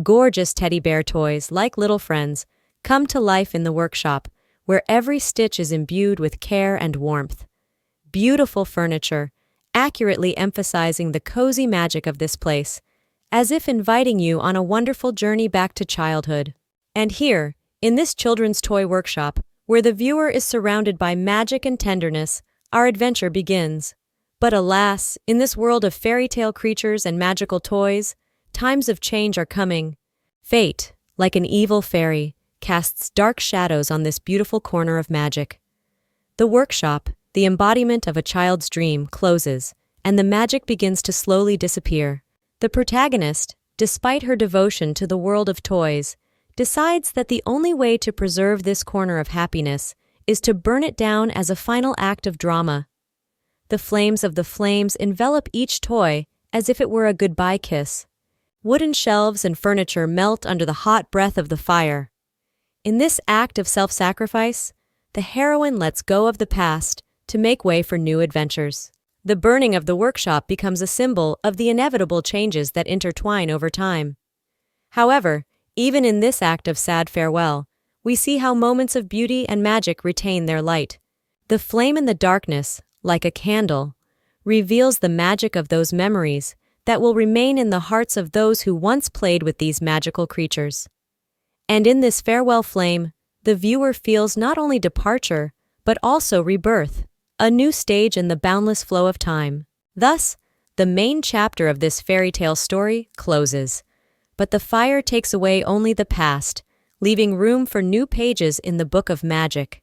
Gorgeous teddy bear toys, like little friends, come to life in the workshop, where every stitch is imbued with care and warmth. Beautiful furniture, accurately emphasizing the cozy magic of this place, as if inviting you on a wonderful journey back to childhood. And here, in this children's toy workshop, where the viewer is surrounded by magic and tenderness, our adventure begins. But alas, in this world of fairy tale creatures and magical toys, times of change are coming. Fate, like an evil fairy, casts dark shadows on this beautiful corner of magic. The workshop, the embodiment of a child's dream, closes, and the magic begins to slowly disappear. The protagonist, despite her devotion to the world of toys, decides that the only way to preserve this corner of happiness is to burn it down as a final act of drama. The flames of the flames envelop each toy as if it were a goodbye kiss. Wooden shelves and furniture melt under the hot breath of the fire. In this act of self-sacrifice, the heroine lets go of the past to make way for new adventures. The burning of the workshop becomes a symbol of the inevitable changes that intertwine over time. However, even in this act of sad farewell, we see how moments of beauty and magic retain their light. The flame in the darkness, like a candle, reveals the magic of those memories that will remain in the hearts of those who once played with these magical creatures. And in this farewell flame, the viewer feels not only departure, but also rebirth, a new stage in the boundless flow of time. Thus, the main chapter of this fairy tale story closes, but the fire takes away only the past, leaving room for new pages in the book of magic.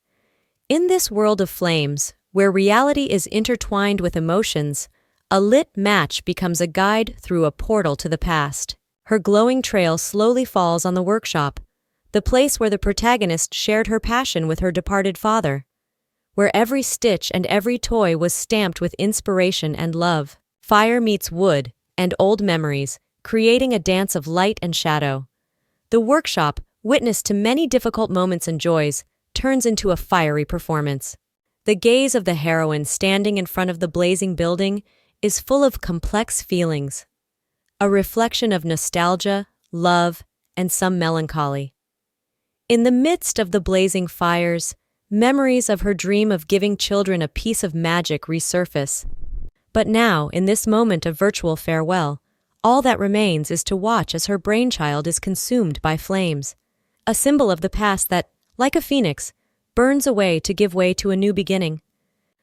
In this world of flames, where reality is intertwined with emotions, a lit match becomes a guide through a portal to the past. Her glowing trail slowly falls on the workshop, the place where the protagonist shared her passion with her departed father, where every stitch and every toy was stamped with inspiration and love. Fire meets wood and old memories, creating a dance of light and shadow. The workshop, witness to many difficult moments and joys, turns into a fiery performance. The gaze of the heroine standing in front of the blazing building is full of complex feelings, a reflection of nostalgia, love, and some melancholy. In the midst of the blazing fires, memories of her dream of giving children a piece of magic resurface. But now, in this moment of virtual farewell, all that remains is to watch as her brainchild is consumed by flames, a symbol of the past that, like a phoenix, burns away to give way to a new beginning.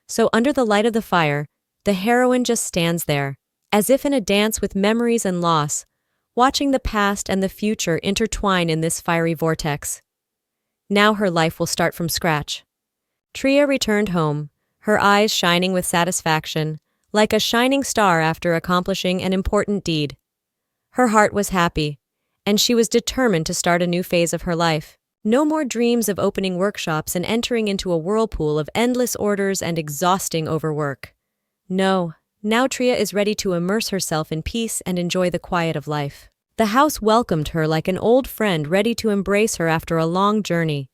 So under the light of the fire, the heroine just stands there, as if in a dance with memories and loss, watching the past and the future intertwine in this fiery vortex. Now her life will start from scratch. Tria returned home, her eyes shining with satisfaction, like a shining star after accomplishing an important deed. Her heart was happy, and she was determined to start a new phase of her life. No more dreams of opening workshops and entering into a whirlpool of endless orders and exhausting overwork. No, now Tria is ready to immerse herself in peace and enjoy the quiet of life. The house welcomed her like an old friend ready to embrace her after a long journey.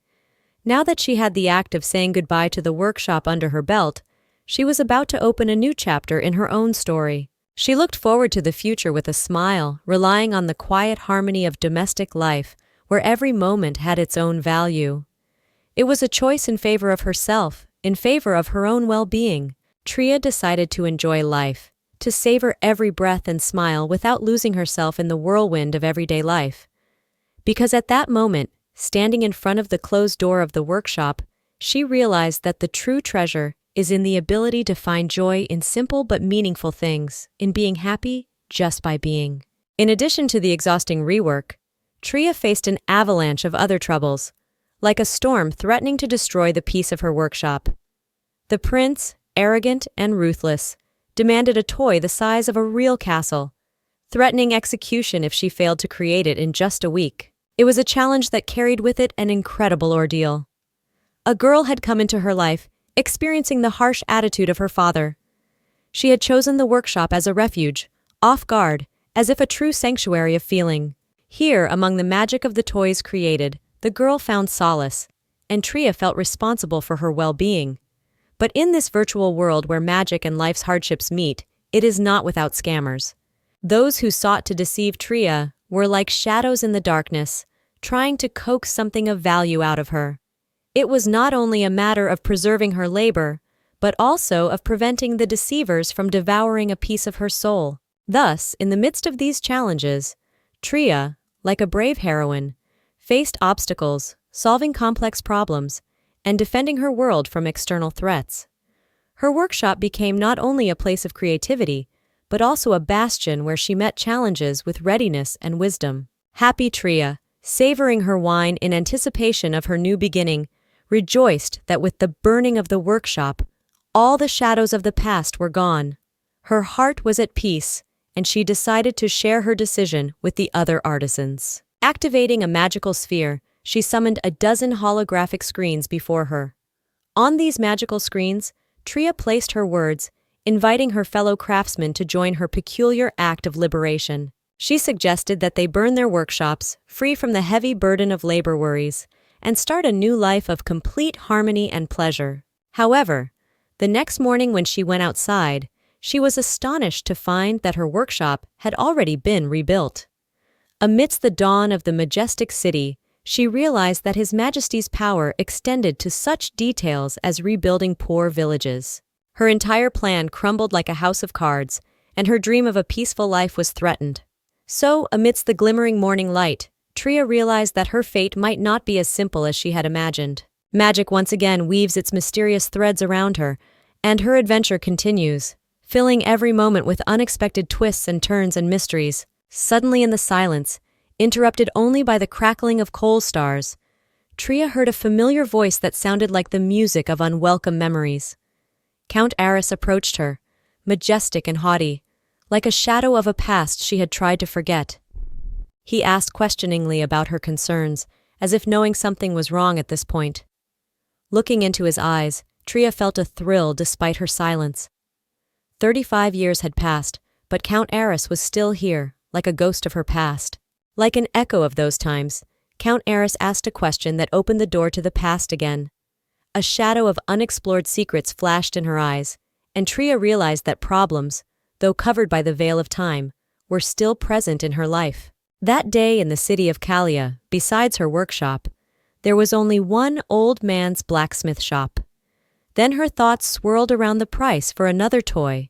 Now that she had the act of saying goodbye to the workshop under her belt, she was about to open a new chapter in her own story. She looked forward to the future with a smile, relying on the quiet harmony of domestic life, where every moment had its own value. It was a choice in favor of herself, in favor of her own well-being. Tria decided to enjoy life, to savor every breath and smile without losing herself in the whirlwind of everyday life. Because at that moment, standing in front of the closed door of the workshop, she realized that the true treasure is in the ability to find joy in simple but meaningful things, in being happy just by being. In addition to the exhausting rework, Tria faced an avalanche of other troubles, like a storm threatening to destroy the peace of her workshop. The prince, arrogant and ruthless, demanded a toy the size of a real castle, threatening execution if she failed to create it in just a week. It was a challenge that carried with it an incredible ordeal. A girl had come into her life, experiencing the harsh attitude of her father. She had chosen the workshop as a refuge, off guard, as if a true sanctuary of feeling. Here, among the magic of the toys created, the girl found solace, and Tria felt responsible for her well-being. But in this virtual world where magic and life's hardships meet, it is not without scammers. Those who sought to deceive Tria were like shadows in the darkness, trying to coax something of value out of her. It was not only a matter of preserving her labor, but also of preventing the deceivers from devouring a piece of her soul. Thus, in the midst of these challenges, Tria, like a brave heroine, faced obstacles, solving complex problems, and defending her world from external threats. Her workshop became not only a place of creativity, but also a bastion where she met challenges with readiness and wisdom. Happy Tria, savoring her wine in anticipation of her new beginning, rejoiced that with the burning of the workshop, all the shadows of the past were gone. Her heart was at peace, and she decided to share her decision with the other artisans. Activating a magical sphere, she summoned a dozen holographic screens before her. On these magical screens, Tria placed her words, inviting her fellow craftsmen to join her peculiar act of liberation. She suggested that they burn their workshops, free from the heavy burden of labor worries, and start a new life of complete harmony and pleasure. However, the next morning when she went outside, she was astonished to find that her workshop had already been rebuilt. Amidst the dawn of the majestic city, she realized that His Majesty's power extended to such details as rebuilding poor villages. Her entire plan crumbled like a house of cards, and her dream of a peaceful life was threatened. So, amidst the glimmering morning light, Tria realized that her fate might not be as simple as she had imagined. Magic once again weaves its mysterious threads around her, and her adventure continues, filling every moment with unexpected twists and turns and mysteries. Suddenly in the silence, interrupted only by the crackling of coal stars, Tria heard a familiar voice that sounded like the music of unwelcome memories. Count Aris approached her, majestic and haughty, like a shadow of a past she had tried to forget. He asked questioningly about her concerns, as if knowing something was wrong at this point. Looking into his eyes, Tria felt a thrill despite her silence. 35 years had passed, but Count Aris was still here, like a ghost of her past. Like an echo of those times, Count Aris asked a question that opened the door to the past again. A shadow of unexplored secrets flashed in her eyes, and Tria realized that problems, though covered by the veil of time, were still present in her life. That day in the city of Kalia, besides her workshop, there was only one old man's blacksmith shop. Then her thoughts swirled around the price for another toy,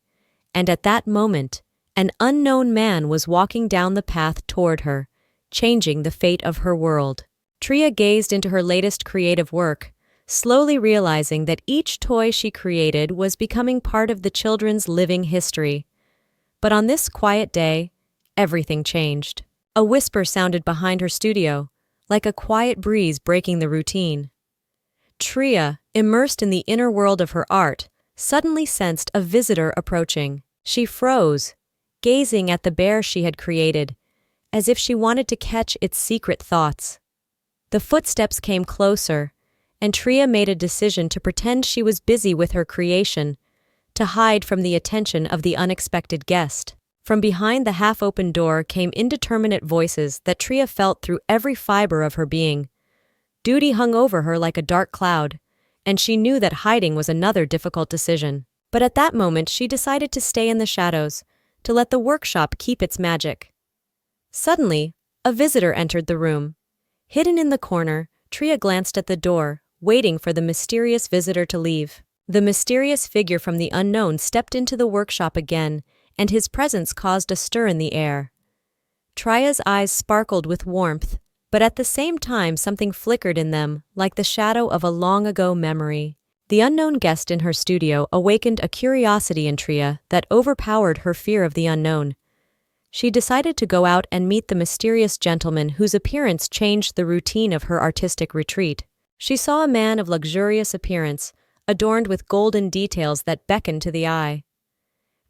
and at that moment, an unknown man was walking down the path toward her, changing the fate of her world. Tria gazed into her latest creative work, slowly realizing that each toy she created was becoming part of the children's living history. But on this quiet day, everything changed. A whisper sounded behind her studio, like a quiet breeze breaking the routine. Tria, immersed in the inner world of her art, suddenly sensed a visitor approaching. She froze, gazing at the bear she had created, as if she wanted to catch its secret thoughts. The footsteps came closer, and Tria made a decision to pretend she was busy with her creation, to hide from the attention of the unexpected guest. From behind the half-open door came indeterminate voices that Tria felt through every fiber of her being. Duty hung over her like a dark cloud, and she knew that hiding was another difficult decision. But at that moment she decided to stay in the shadows, to let the workshop keep its magic. Suddenly, a visitor entered the room. Hidden in the corner, Tria glanced at the door, waiting for the mysterious visitor to leave. The mysterious figure from the unknown stepped into the workshop again, and his presence caused a stir in the air. Tria's eyes sparkled with warmth, but at the same time something flickered in them, like the shadow of a long-ago memory. The unknown guest in her studio awakened a curiosity in Tria that overpowered her fear of the unknown. She decided to go out and meet the mysterious gentleman whose appearance changed the routine of her artistic retreat. She saw a man of luxurious appearance, adorned with golden details that beckoned to the eye.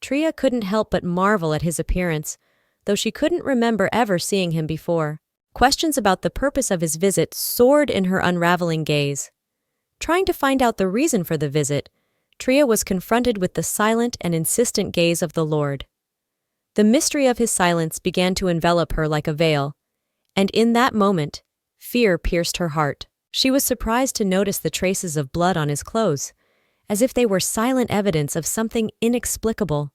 Tria couldn't help but marvel at his appearance, though she couldn't remember ever seeing him before. Questions about the purpose of his visit soared in her unraveling gaze. Trying to find out the reason for the visit, Tria was confronted with the silent and insistent gaze of the Lord. The mystery of his silence began to envelop her like a veil, and in that moment, fear pierced her heart. She was surprised to notice the traces of blood on his clothes, as if they were silent evidence of something inexplicable.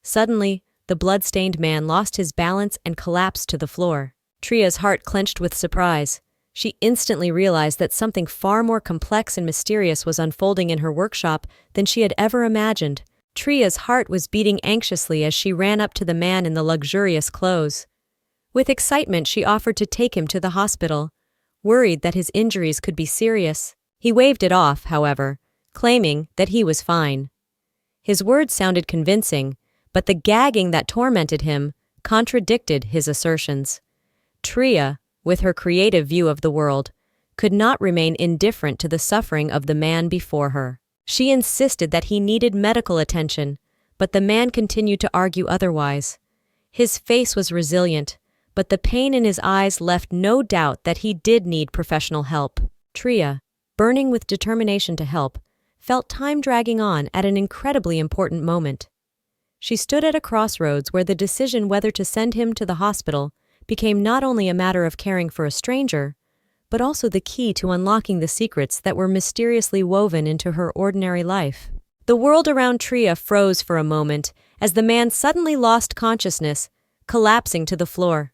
Suddenly, the blood-stained man lost his balance and collapsed to the floor. Tria's heart clenched with surprise. She instantly realized that something far more complex and mysterious was unfolding in her workshop than she had ever imagined. Tria's heart was beating anxiously as she ran up to the man in the luxurious clothes. With excitement, she offered to take him to the hospital, worried that his injuries could be serious. He waved it off, however, claiming that he was fine. His words sounded convincing, but the gagging that tormented him contradicted his assertions. Tria, with her creative view of the world, could not remain indifferent to the suffering of the man before her. She insisted that he needed medical attention, but the man continued to argue otherwise. His face was resilient, but the pain in his eyes left no doubt that he did need professional help. Tria, burning with determination to help, felt time dragging on at an incredibly important moment. She stood at a crossroads where the decision whether to send him to the hospital became not only a matter of caring for a stranger, but also the key to unlocking the secrets that were mysteriously woven into her ordinary life. The world around Tria froze for a moment as the man suddenly lost consciousness, collapsing to the floor.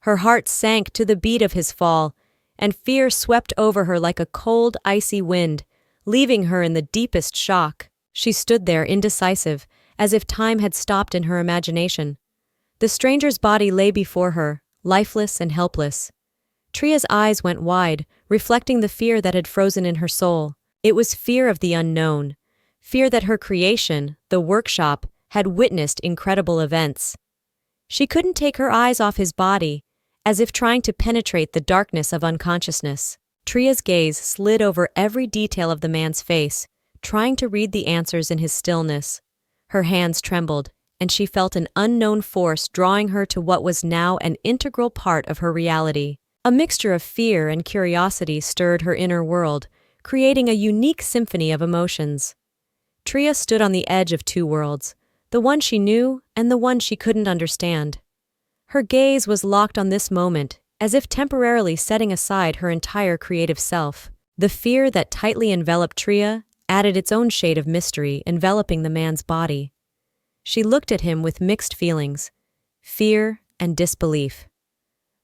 Her heart sank to the beat of his fall, and fear swept over her like a cold, icy wind, leaving her in the deepest shock. She stood there indecisive, as if time had stopped in her imagination. The stranger's body lay before her, lifeless and helpless. Tria's eyes went wide, reflecting the fear that had frozen in her soul. It was fear of the unknown, fear that her creation, the workshop, had witnessed incredible events. She couldn't take her eyes off his body, as if trying to penetrate the darkness of unconsciousness. Tria's gaze slid over every detail of the man's face, trying to read the answers in his stillness. Her hands trembled, and she felt an unknown force drawing her to what was now an integral part of her reality. A mixture of fear and curiosity stirred her inner world, creating a unique symphony of emotions. Tria stood on the edge of two worlds, the one she knew and the one she couldn't understand. Her gaze was locked on this moment, as if temporarily setting aside her entire creative self. The fear that tightly enveloped Tria added its own shade of mystery, enveloping the man's body. She looked at him with mixed feelings, fear and disbelief.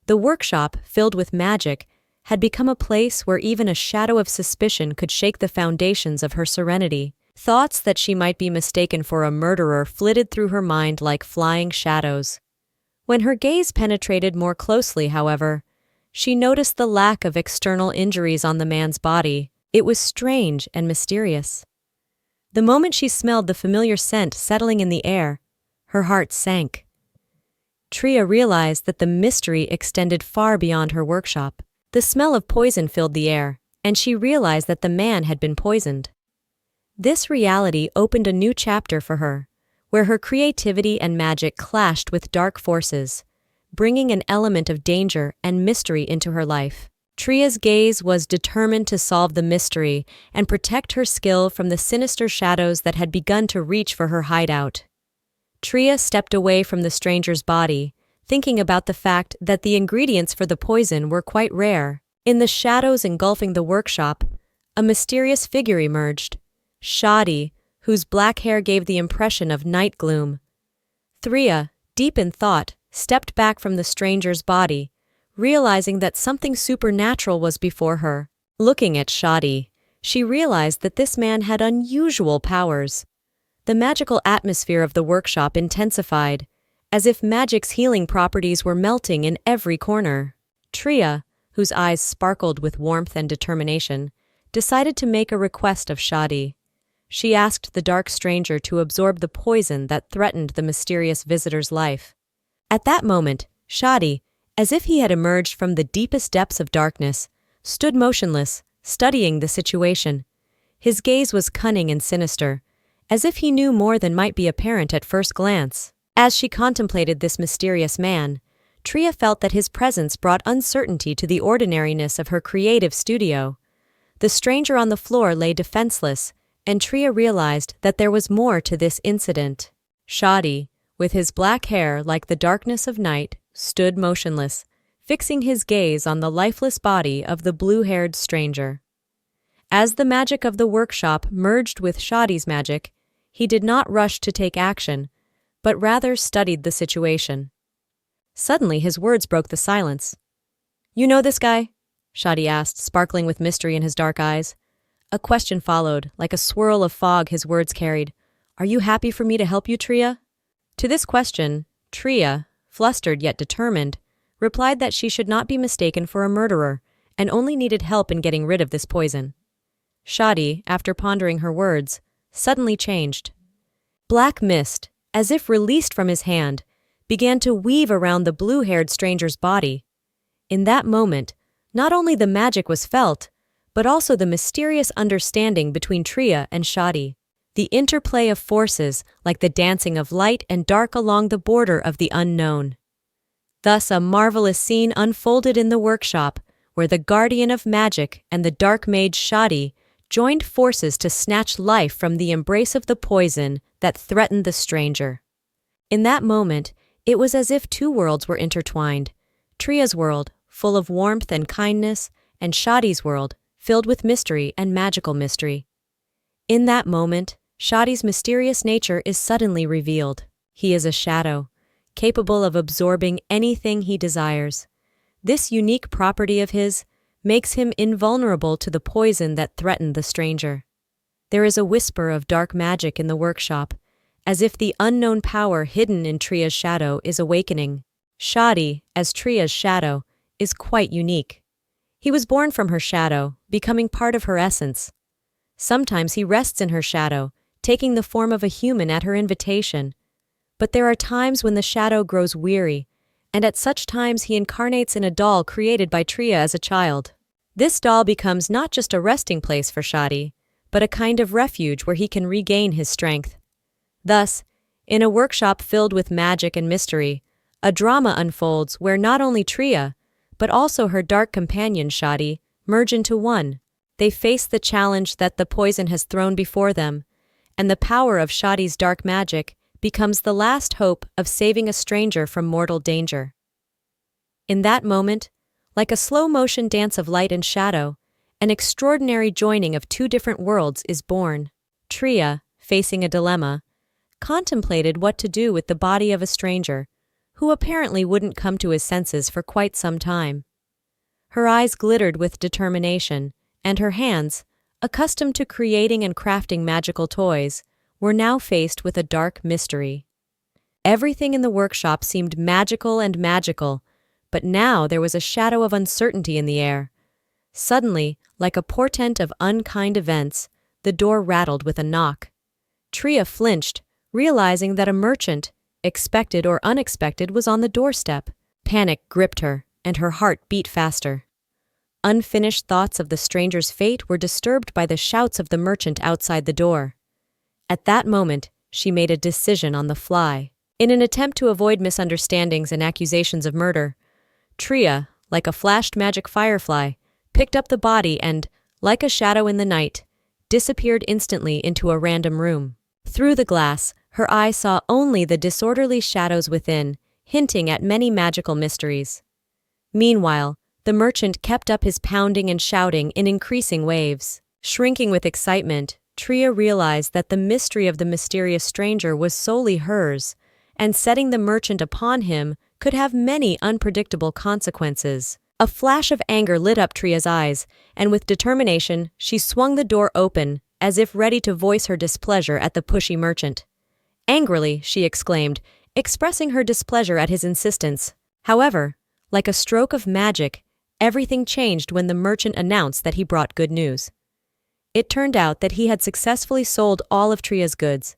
The workshop, filled with magic, had become a place where even a shadow of suspicion could shake the foundations of her serenity. Thoughts that she might be mistaken for a murderer flitted through her mind like flying shadows. When her gaze penetrated more closely, however, she noticed the lack of external injuries on the man's body. It was strange and mysterious. The moment she smelled the familiar scent settling in the air, her heart sank. Tria realized that the mystery extended far beyond her workshop. The smell of poison filled the air, and she realized that the man had been poisoned. This reality opened a new chapter for her, where her creativity and magic clashed with dark forces, bringing an element of danger and mystery into her life. Tria's gaze was determined to solve the mystery and protect her skill from the sinister shadows that had begun to reach for her hideout. Tria stepped away from the stranger's body, thinking about the fact that the ingredients for the poison were quite rare. In the shadows engulfing the workshop, a mysterious figure emerged, Shotti, whose black hair gave the impression of night gloom. Tria, deep in thought, stepped back from the stranger's body, realizing that something supernatural was before her. Looking at Shotti, she realized that this man had unusual powers. The magical atmosphere of the workshop intensified, as if magic's healing properties were melting in every corner. Tria, whose eyes sparkled with warmth and determination, decided to make a request of Shotti. She asked the dark stranger to absorb the poison that threatened the mysterious visitor's life. At that moment, Shotti, as if he had emerged from the deepest depths of darkness, stood motionless, studying the situation. His gaze was cunning and sinister, as if he knew more than might be apparent at first glance. As she contemplated this mysterious man, Tria felt that his presence brought uncertainty to the ordinariness of her creative studio. The stranger on the floor lay defenseless, and Tria realized that there was more to this incident. Shotti, with his black hair like the darkness of night, stood motionless, fixing his gaze on the lifeless body of the blue-haired stranger. As the magic of the workshop merged with Shotti's magic, he did not rush to take action, but rather studied the situation. Suddenly, his words broke the silence. "You know this guy?" Shotti asked, sparkling with mystery in his dark eyes. A question followed, like a swirl of fog his words carried. "Are you happy for me to help you, Tria?" To this question, Tria, flustered yet determined, replied that she should not be mistaken for a murderer and only needed help in getting rid of this poison. Shotti, after pondering her words, suddenly changed. Black mist, as if released from his hand, began to weave around the blue-haired stranger's body. In that moment, not only the magic was felt, but also the mysterious understanding between Tria and Shotti. The interplay of forces like the dancing of light and dark along the border of the unknown. Thus a marvelous scene unfolded in the workshop, where the guardian of magic and the dark mage Shotti joined forces to snatch life from the embrace of the poison that threatened the stranger. In that moment, it was as if two worlds were intertwined. Tria's world, full of warmth and kindness, and Shotti's world, filled with mystery and magical mystery. In that moment, Shotti's mysterious nature is suddenly revealed. He is a shadow, capable of absorbing anything he desires. This unique property of his makes him invulnerable to the poison that threatened the stranger. There is a whisper of dark magic in the workshop, as if the unknown power hidden in Tria's shadow is awakening. Shotti, as Tria's shadow, is quite unique. He was born from her shadow, becoming part of her essence. Sometimes he rests in her shadow, taking the form of a human at her invitation. But there are times when the shadow grows weary, and at such times he incarnates in a doll created by Tria as a child. This doll becomes not just a resting place for Shotti, but a kind of refuge where he can regain his strength. Thus, in a workshop filled with magic and mystery, a drama unfolds where not only Tria, but also her dark companion Shotti, merge into one. They face the challenge that the poison has thrown before them, and the power of Shotti's dark magic becomes the last hope of saving a stranger from mortal danger. In that moment, like a slow-motion dance of light and shadow, an extraordinary joining of two different worlds is born. Tria, facing a dilemma, contemplated what to do with the body of a stranger, who apparently wouldn't come to his senses for quite some time. Her eyes glittered with determination, and her hands, accustomed to creating and crafting magical toys, were now faced with a dark mystery. Everything in the workshop seemed magical, but now there was a shadow of uncertainty in the air. Suddenly, like a portent of unkind events, the door rattled with a knock. Tria flinched, realizing that a merchant, expected or unexpected, was on the doorstep. Panic gripped her, and her heart beat faster. Unfinished thoughts of the stranger's fate were disturbed by the shouts of the merchant outside the door. At that moment, she made a decision on the fly. In an attempt to avoid misunderstandings and accusations of murder, Tria, like a flashed magic firefly, picked up the body and, like a shadow in the night, disappeared instantly into a random room. Through the glass, her eye saw only the disorderly shadows within, hinting at many magical mysteries. Meanwhile, the merchant kept up his pounding and shouting in increasing waves. Shrinking with excitement, Tria realized that the mystery of the mysterious stranger was solely hers, and setting the merchant upon him could have many unpredictable consequences. A flash of anger lit up Tria's eyes, and with determination, she swung the door open, as if ready to voice her displeasure at the pushy merchant. Angrily, she exclaimed, expressing her displeasure at his insistence. However, like a stroke of magic, everything changed when the merchant announced that he brought good news. It turned out that he had successfully sold all of Tria's goods,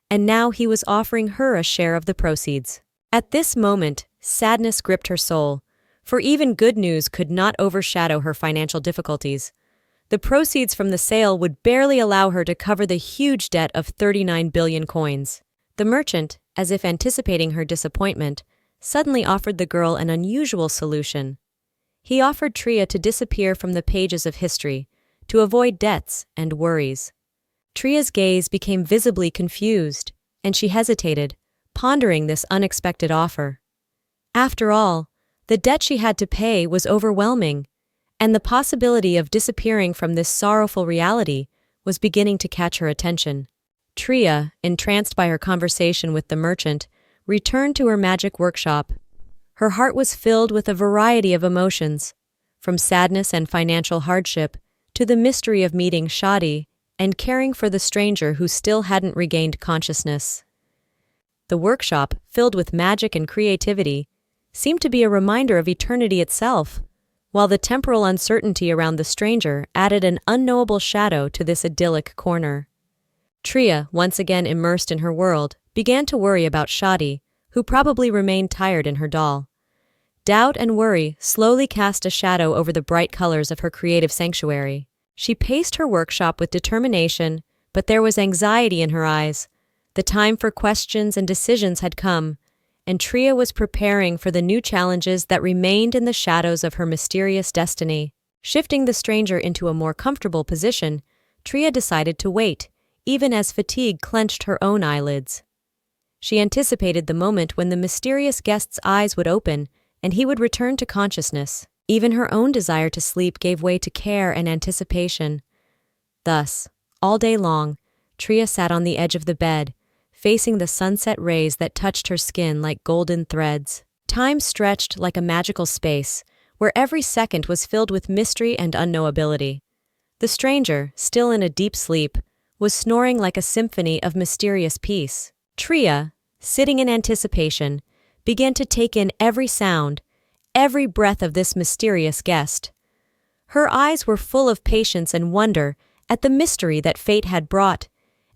and now he was offering her a share of the proceeds. At this moment, sadness gripped her soul, for even good news could not overshadow her financial difficulties. The proceeds from the sale would barely allow her to cover the huge debt of 39 billion coins. The merchant, as if anticipating her disappointment, suddenly offered the girl an unusual solution. He offered Tria to disappear from the pages of history, to avoid debts and worries. Tria's gaze became visibly confused, and she hesitated, pondering this unexpected offer. After all, the debt she had to pay was overwhelming, and the possibility of disappearing from this sorrowful reality was beginning to catch her attention. Tria, entranced by her conversation with the merchant, returned to her magic workshop. Her heart was filled with a variety of emotions, from sadness and financial hardship to the mystery of meeting Shotti and caring for the stranger who still hadn't regained consciousness. The workshop, filled with magic and creativity, seemed to be a reminder of eternity itself, while the temporal uncertainty around the stranger added an unknowable shadow to this idyllic corner. Tria, once again immersed in her world, began to worry about Shotti, who probably remained tired in her doll. Doubt and worry slowly cast a shadow over the bright colors of her creative sanctuary. She paced her workshop with determination, but there was anxiety in her eyes. The time for questions and decisions had come, and Tria was preparing for the new challenges that remained in the shadows of her mysterious destiny. Shifting the stranger into a more comfortable position, Tria decided to wait, even as fatigue clenched her own eyelids. She anticipated the moment when the mysterious guest's eyes would open and he would return to consciousness. Even her own desire to sleep gave way to care and anticipation. Thus, all day long, Tria sat on the edge of the bed, facing the sunset rays that touched her skin like golden threads. Time stretched like a magical space, where every second was filled with mystery and unknowability. The stranger, still in a deep sleep, was snoring like a symphony of mysterious peace. Tria, sitting in anticipation, began to take in every sound, every breath of this mysterious guest. Her eyes were full of patience and wonder at the mystery that fate had brought,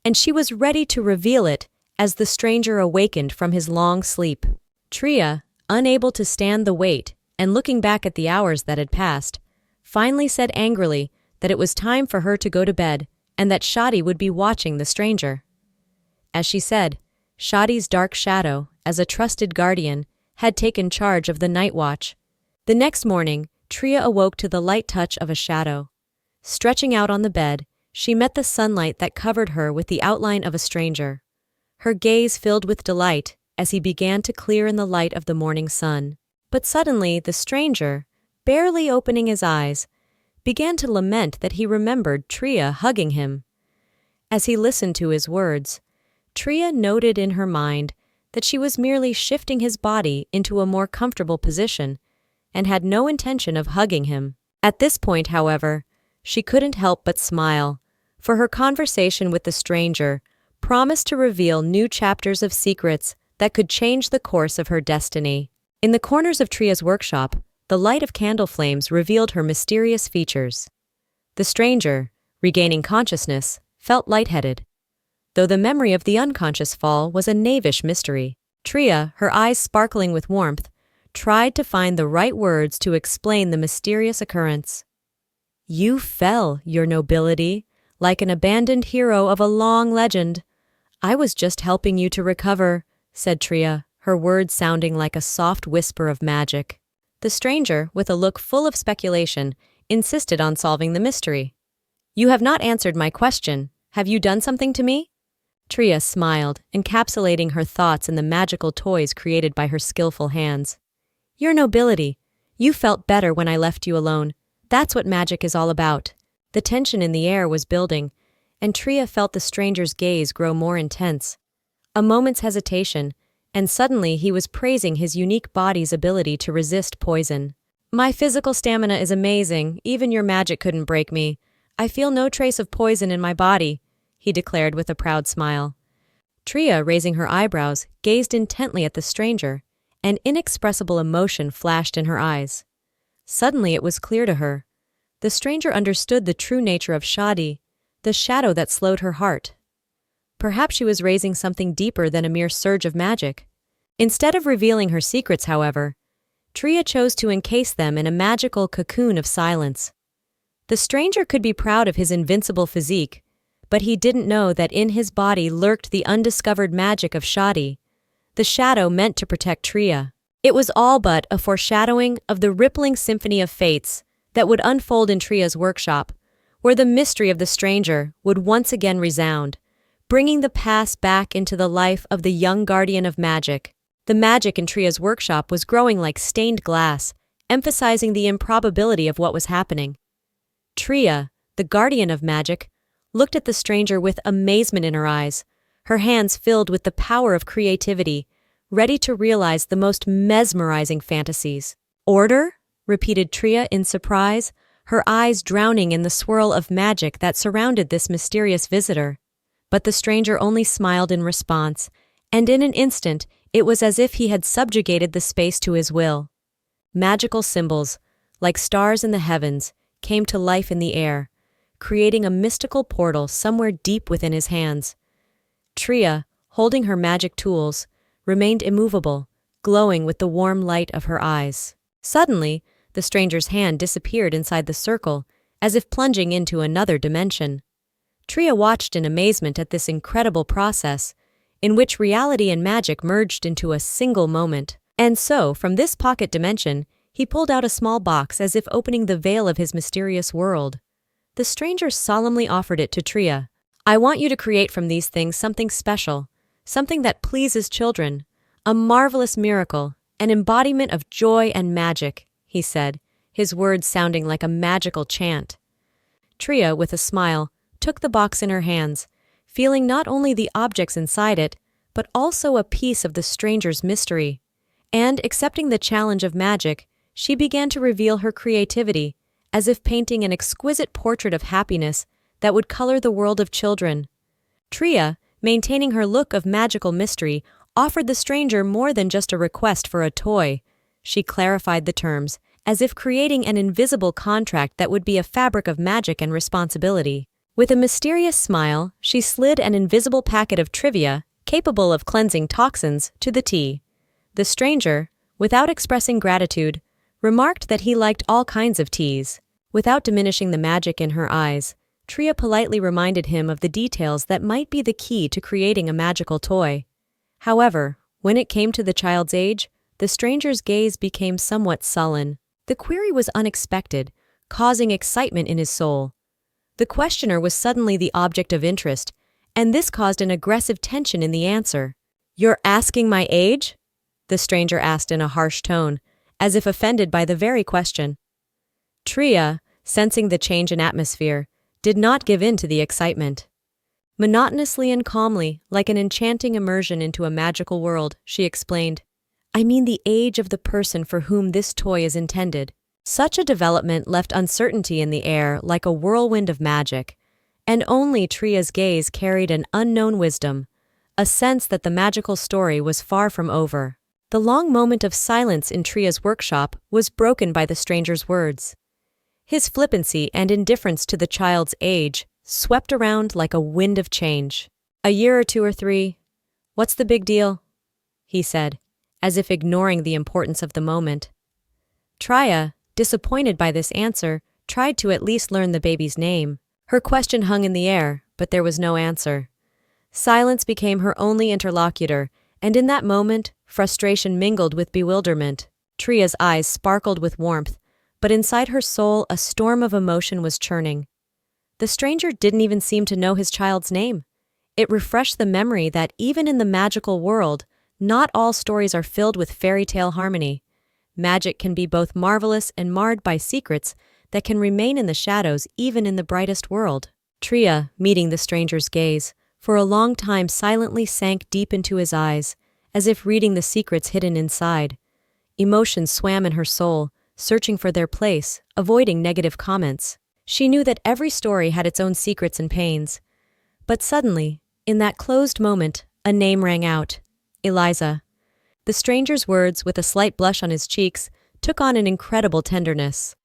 and she was ready to reveal it as the stranger awakened from his long sleep. Tria, unable to stand the wait and looking back at the hours that had passed, finally said angrily that it was time for her to go to bed and that Shotti would be watching the stranger. As she said, Shotti's dark shadow, as a trusted guardian, had taken charge of the night watch. The next morning, Tria awoke to the light touch of a shadow. Stretching out on the bed, she met the sunlight that covered her with the outline of a stranger. Her gaze filled with delight as he began to clear in the light of the morning sun. But suddenly, the stranger, barely opening his eyes, began to lament that he remembered Tria hugging him. As he listened to his words, Tria noted in her mind that she was merely shifting his body into a more comfortable position and had no intention of hugging him. At this point, however, she couldn't help but smile, for her conversation with the stranger promised to reveal new chapters of secrets that could change the course of her destiny. In the corners of Tria's workshop, the light of candle flames revealed her mysterious features. The stranger, regaining consciousness, felt lightheaded, though the memory of the unconscious fall was a knavish mystery. Tria, her eyes sparkling with warmth, tried to find the right words to explain the mysterious occurrence. "You fell, your nobility, like an abandoned hero of a long legend. I was just helping you to recover," said Tria, her words sounding like a soft whisper of magic. The stranger, with a look full of speculation, insisted on solving the mystery. "You have not answered my question. Have you done something to me?" Tria smiled, encapsulating her thoughts in the magical toys created by her skillful hands. "Your nobility. You felt better when I left you alone. That's what magic is all about." The tension in the air was building, and Tria felt the stranger's gaze grow more intense. A moment's hesitation, and suddenly he was praising his unique body's ability to resist poison. "My physical stamina is amazing. Even your magic couldn't break me. I feel no trace of poison in my body," he declared with a proud smile. Tria, raising her eyebrows, gazed intently at the stranger, and inexpressible emotion flashed in her eyes. Suddenly it was clear to her. The stranger understood the true nature of Shotti, the shadow that slowed her heart. Perhaps she was raising something deeper than a mere surge of magic. Instead of revealing her secrets, however, Tria chose to encase them in a magical cocoon of silence. The stranger could be proud of his invincible physique, but he didn't know that in his body lurked the undiscovered magic of Shotti, the shadow meant to protect Tria. It was all but a foreshadowing of the rippling symphony of fates that would unfold in Tria's workshop, where the mystery of the stranger would once again resound, bringing the past back into the life of the young guardian of magic. The magic in Tria's workshop was growing like stained glass, emphasizing the improbability of what was happening. Tria, the guardian of magic, looked at the stranger with amazement in her eyes, her hands filled with the power of creativity, ready to realize the most mesmerizing fantasies. "Order?" repeated Tria in surprise, her eyes drowning in the swirl of magic that surrounded this mysterious visitor. But the stranger only smiled in response, and in an instant it was as if he had subjugated the space to his will. Magical symbols, like stars in the heavens, came to life in the air, creating a mystical portal somewhere deep within his hands. Tria, holding her magic tools, remained immovable, glowing with the warm light of her eyes. Suddenly, the stranger's hand disappeared inside the circle, as if plunging into another dimension. Tria watched in amazement at this incredible process, in which reality and magic merged into a single moment. And so, from this pocket dimension, he pulled out a small box as if opening the veil of his mysterious world. The stranger solemnly offered it to Tria. "I want you to create from these things something special, something that pleases children, a marvelous miracle, an embodiment of joy and magic," he said, his words sounding like a magical chant. Tria, with a smile, took the box in her hands, feeling not only the objects inside it, but also a piece of the stranger's mystery. And, accepting the challenge of magic, she began to reveal her creativity, as if painting an exquisite portrait of happiness that would color the world of children. Tria, maintaining her look of magical mystery, offered the stranger more than just a request for a toy. She clarified the terms, as if creating an invisible contract that would be a fabric of magic and responsibility. With a mysterious smile, she slid an invisible packet of trivia, capable of cleansing toxins, to the tea. The stranger, without expressing gratitude, remarked that he liked all kinds of teas. Without diminishing the magic in her eyes, Tria politely reminded him of the details that might be the key to creating a magical toy. However, when it came to the child's age, the stranger's gaze became somewhat sullen. The query was unexpected, causing excitement in his soul. The questioner was suddenly the object of interest, and this caused an aggressive tension in the answer. "You're asking my age?" the stranger asked in a harsh tone, as if offended by the very question. Tria, sensing the change in atmosphere, did not give in to the excitement. Monotonously and calmly, like an enchanting immersion into a magical world, she explained, "I mean the age of the person for whom this toy is intended." Such a development left uncertainty in the air like a whirlwind of magic, and only Tria's gaze carried an unknown wisdom, a sense that the magical story was far from over. The long moment of silence in Tria's workshop was broken by the stranger's words. His flippancy and indifference to the child's age swept around like a wind of change. "A year or 2 or 3. What's the big deal?" he said, as if ignoring the importance of the moment. Tria, disappointed by this answer, tried to at least learn the baby's name. Her question hung in the air, but there was no answer. Silence became her only interlocutor, and in that moment, frustration mingled with bewilderment. Tria's eyes sparkled with warmth, but inside her soul a storm of emotion was churning. The stranger didn't even seem to know his child's name. It refreshed the memory that even in the magical world, not all stories are filled with fairy tale harmony. Magic can be both marvelous and marred by secrets that can remain in the shadows even in the brightest world. Tria, meeting the stranger's gaze, for a long time silently sank deep into his eyes, as if reading the secrets hidden inside. Emotions swam in her soul, searching for their place, avoiding negative comments. She knew that every story had its own secrets and pains. But suddenly, in that closed moment, a name rang out. Eliza. The stranger's words, with a slight blush on his cheeks, took on an incredible tenderness.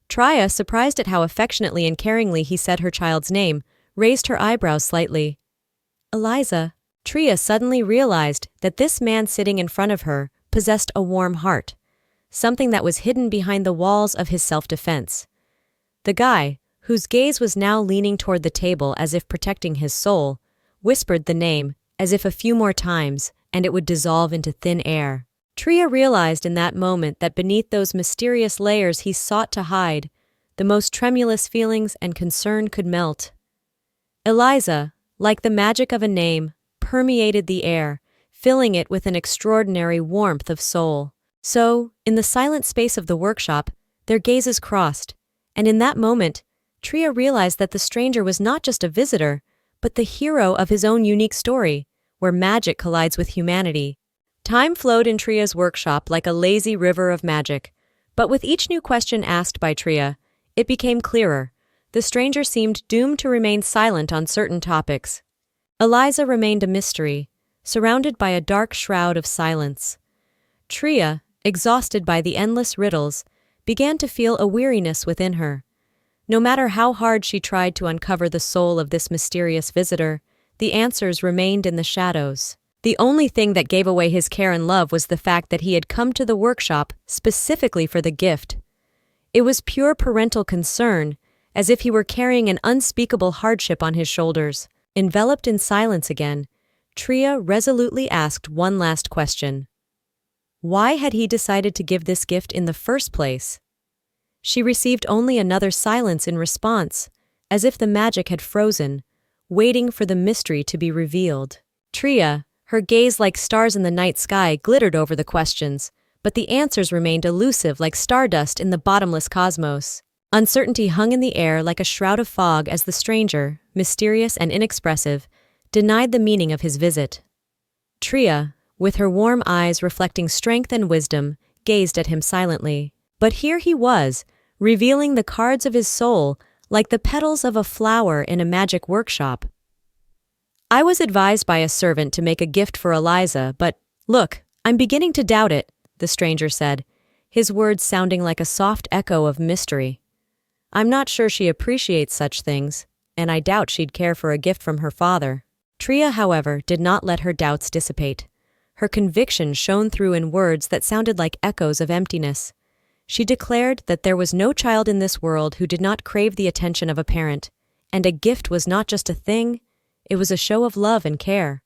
Tria, surprised at how affectionately and caringly he said her child's name, raised her eyebrows slightly. Eliza. Tria suddenly realized that this man sitting in front of her possessed a warm heart, something that was hidden behind the walls of his self-defense. The guy, whose gaze was now leaning toward the table as if protecting his soul, whispered the name, as if a few more times, and it would dissolve into thin air. Tria realized in that moment that beneath those mysterious layers he sought to hide, the most tremulous feelings and concern could melt. Eliza, like the magic of a name, permeated the air, filling it with an extraordinary warmth of soul. So, in the silent space of the workshop, their gazes crossed, and in that moment, Tria realized that the stranger was not just a visitor, but the hero of his own unique story, where magic collides with humanity. Time flowed in Tria's workshop like a lazy river of magic, but with each new question asked by Tria, it became clearer. The stranger seemed doomed to remain silent on certain topics. Eliza remained a mystery, surrounded by a dark shroud of silence. Tria, exhausted by the endless riddles, began to feel a weariness within her. No matter how hard she tried to uncover the soul of this mysterious visitor, the answers remained in the shadows. The only thing that gave away his care and love was the fact that he had come to the workshop specifically for the gift. It was pure parental concern, as if he were carrying an unspeakable hardship on his shoulders. Enveloped in silence again, Tria resolutely asked one last question. Why had he decided to give this gift in the first place? She received only another silence in response, as if the magic had frozen, waiting for the mystery to be revealed. Tria, her gaze like stars in the night sky, glittered over the questions, but the answers remained elusive like stardust in the bottomless cosmos. Uncertainty hung in the air like a shroud of fog as the stranger, mysterious and inexpressive, denied the meaning of his visit. Tria, with her warm eyes reflecting strength and wisdom, gazed at him silently. But here he was, revealing the cards of his soul like the petals of a flower in a magic workshop. I was advised by a servant to make a gift for Eliza, but, look, I'm beginning to doubt it, the stranger said, his words sounding like a soft echo of mystery. I'm not sure she appreciates such things, and I doubt she'd care for a gift from her father. Tria, however, did not let her doubts dissipate. Her conviction shone through in words that sounded like echoes of emptiness. She declared that there was no child in this world who did not crave the attention of a parent, and a gift was not just a thing, it was a show of love and care.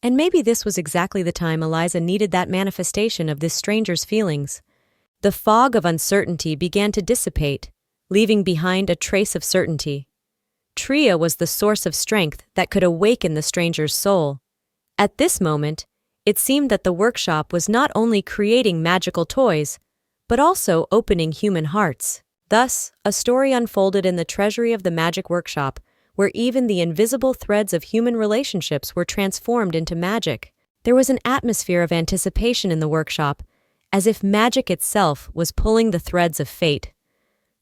And maybe this was exactly the time Eliza needed that manifestation of this stranger's feelings. The fog of uncertainty began to dissipate, leaving behind a trace of certainty. Tria was the source of strength that could awaken the stranger's soul. At this moment, it seemed that the workshop was not only creating magical toys, but also opening human hearts. Thus, a story unfolded in the treasury of the magic workshop, where even the invisible threads of human relationships were transformed into magic. There was an atmosphere of anticipation in the workshop, as if magic itself was pulling the threads of fate.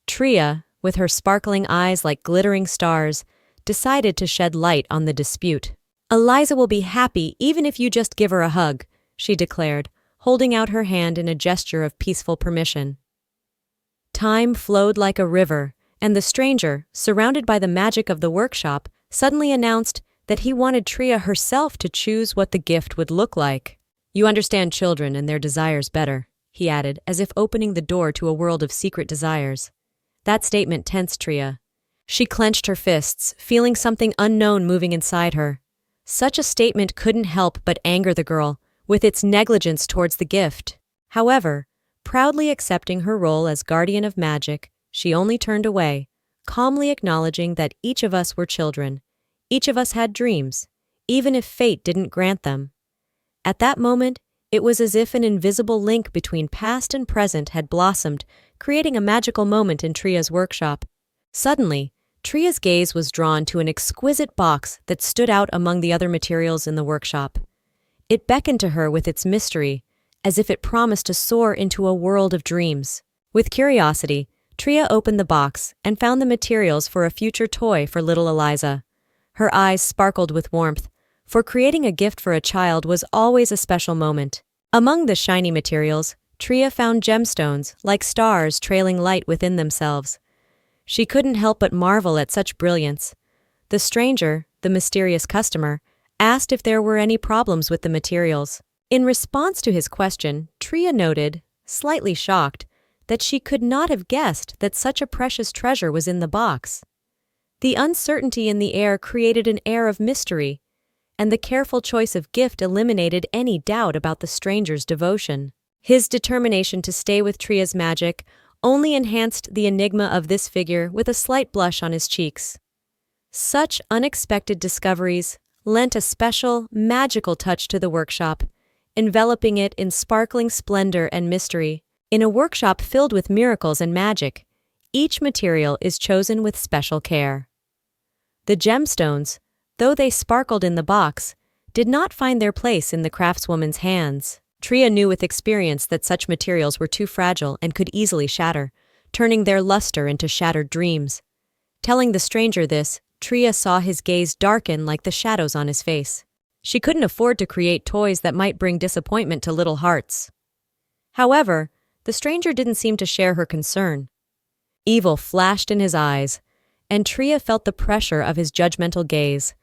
Tria, with her sparkling eyes like glittering stars, decided to shed light on the dispute. Eliza will be happy even if you just give her a hug, she declared, holding out her hand in a gesture of peaceful permission. Time flowed like a river, and the stranger, surrounded by the magic of the workshop, suddenly announced that he wanted Tria herself to choose what the gift would look like. You understand children and their desires better, he added, as if opening the door to a world of secret desires. That statement tensed Tria. She clenched her fists, feeling something unknown moving inside her. Such a statement couldn't help but anger the girl, with its negligence towards the gift. However, proudly accepting her role as guardian of magic, she only turned away, calmly acknowledging that each of us were children. Each of us had dreams, even if fate didn't grant them. At that moment, it was as if an invisible link between past and present had blossomed, creating a magical moment in Tria's workshop. Suddenly, Tria's gaze was drawn to an exquisite box that stood out among the other materials in the workshop. It beckoned to her with its mystery, as if it promised to soar into a world of dreams. With curiosity, Tria opened the box and found the materials for a future toy for little Eliza. Her eyes sparkled with warmth, for creating a gift for a child was always a special moment. Among the shiny materials, Tria found gemstones, like stars trailing light within themselves. She couldn't help but marvel at such brilliance. The stranger, the mysterious customer, asked if there were any problems with the materials. In response to his question, Tria noted, slightly shocked, that she could not have guessed that such a precious treasure was in the box. The uncertainty in the air created an air of mystery, and the careful choice of gift eliminated any doubt about the stranger's devotion. His determination to stay with Tria's magic only enhanced the enigma of this figure with a slight blush on his cheeks. Such unexpected discoveries lent a special, magical touch to the workshop, enveloping it in sparkling splendor and mystery. In a workshop filled with miracles and magic, each material is chosen with special care. The gemstones, though they sparkled in the box, did not find their place in the craftswoman's hands. Tria knew with experience that such materials were too fragile and could easily shatter, turning their luster into shattered dreams. Telling the stranger this, Tria saw his gaze darken like the shadows on his face. She couldn't afford to create toys that might bring disappointment to little hearts. However, the stranger didn't seem to share her concern. Evil flashed in his eyes, and Tria felt the pressure of his judgmental gaze.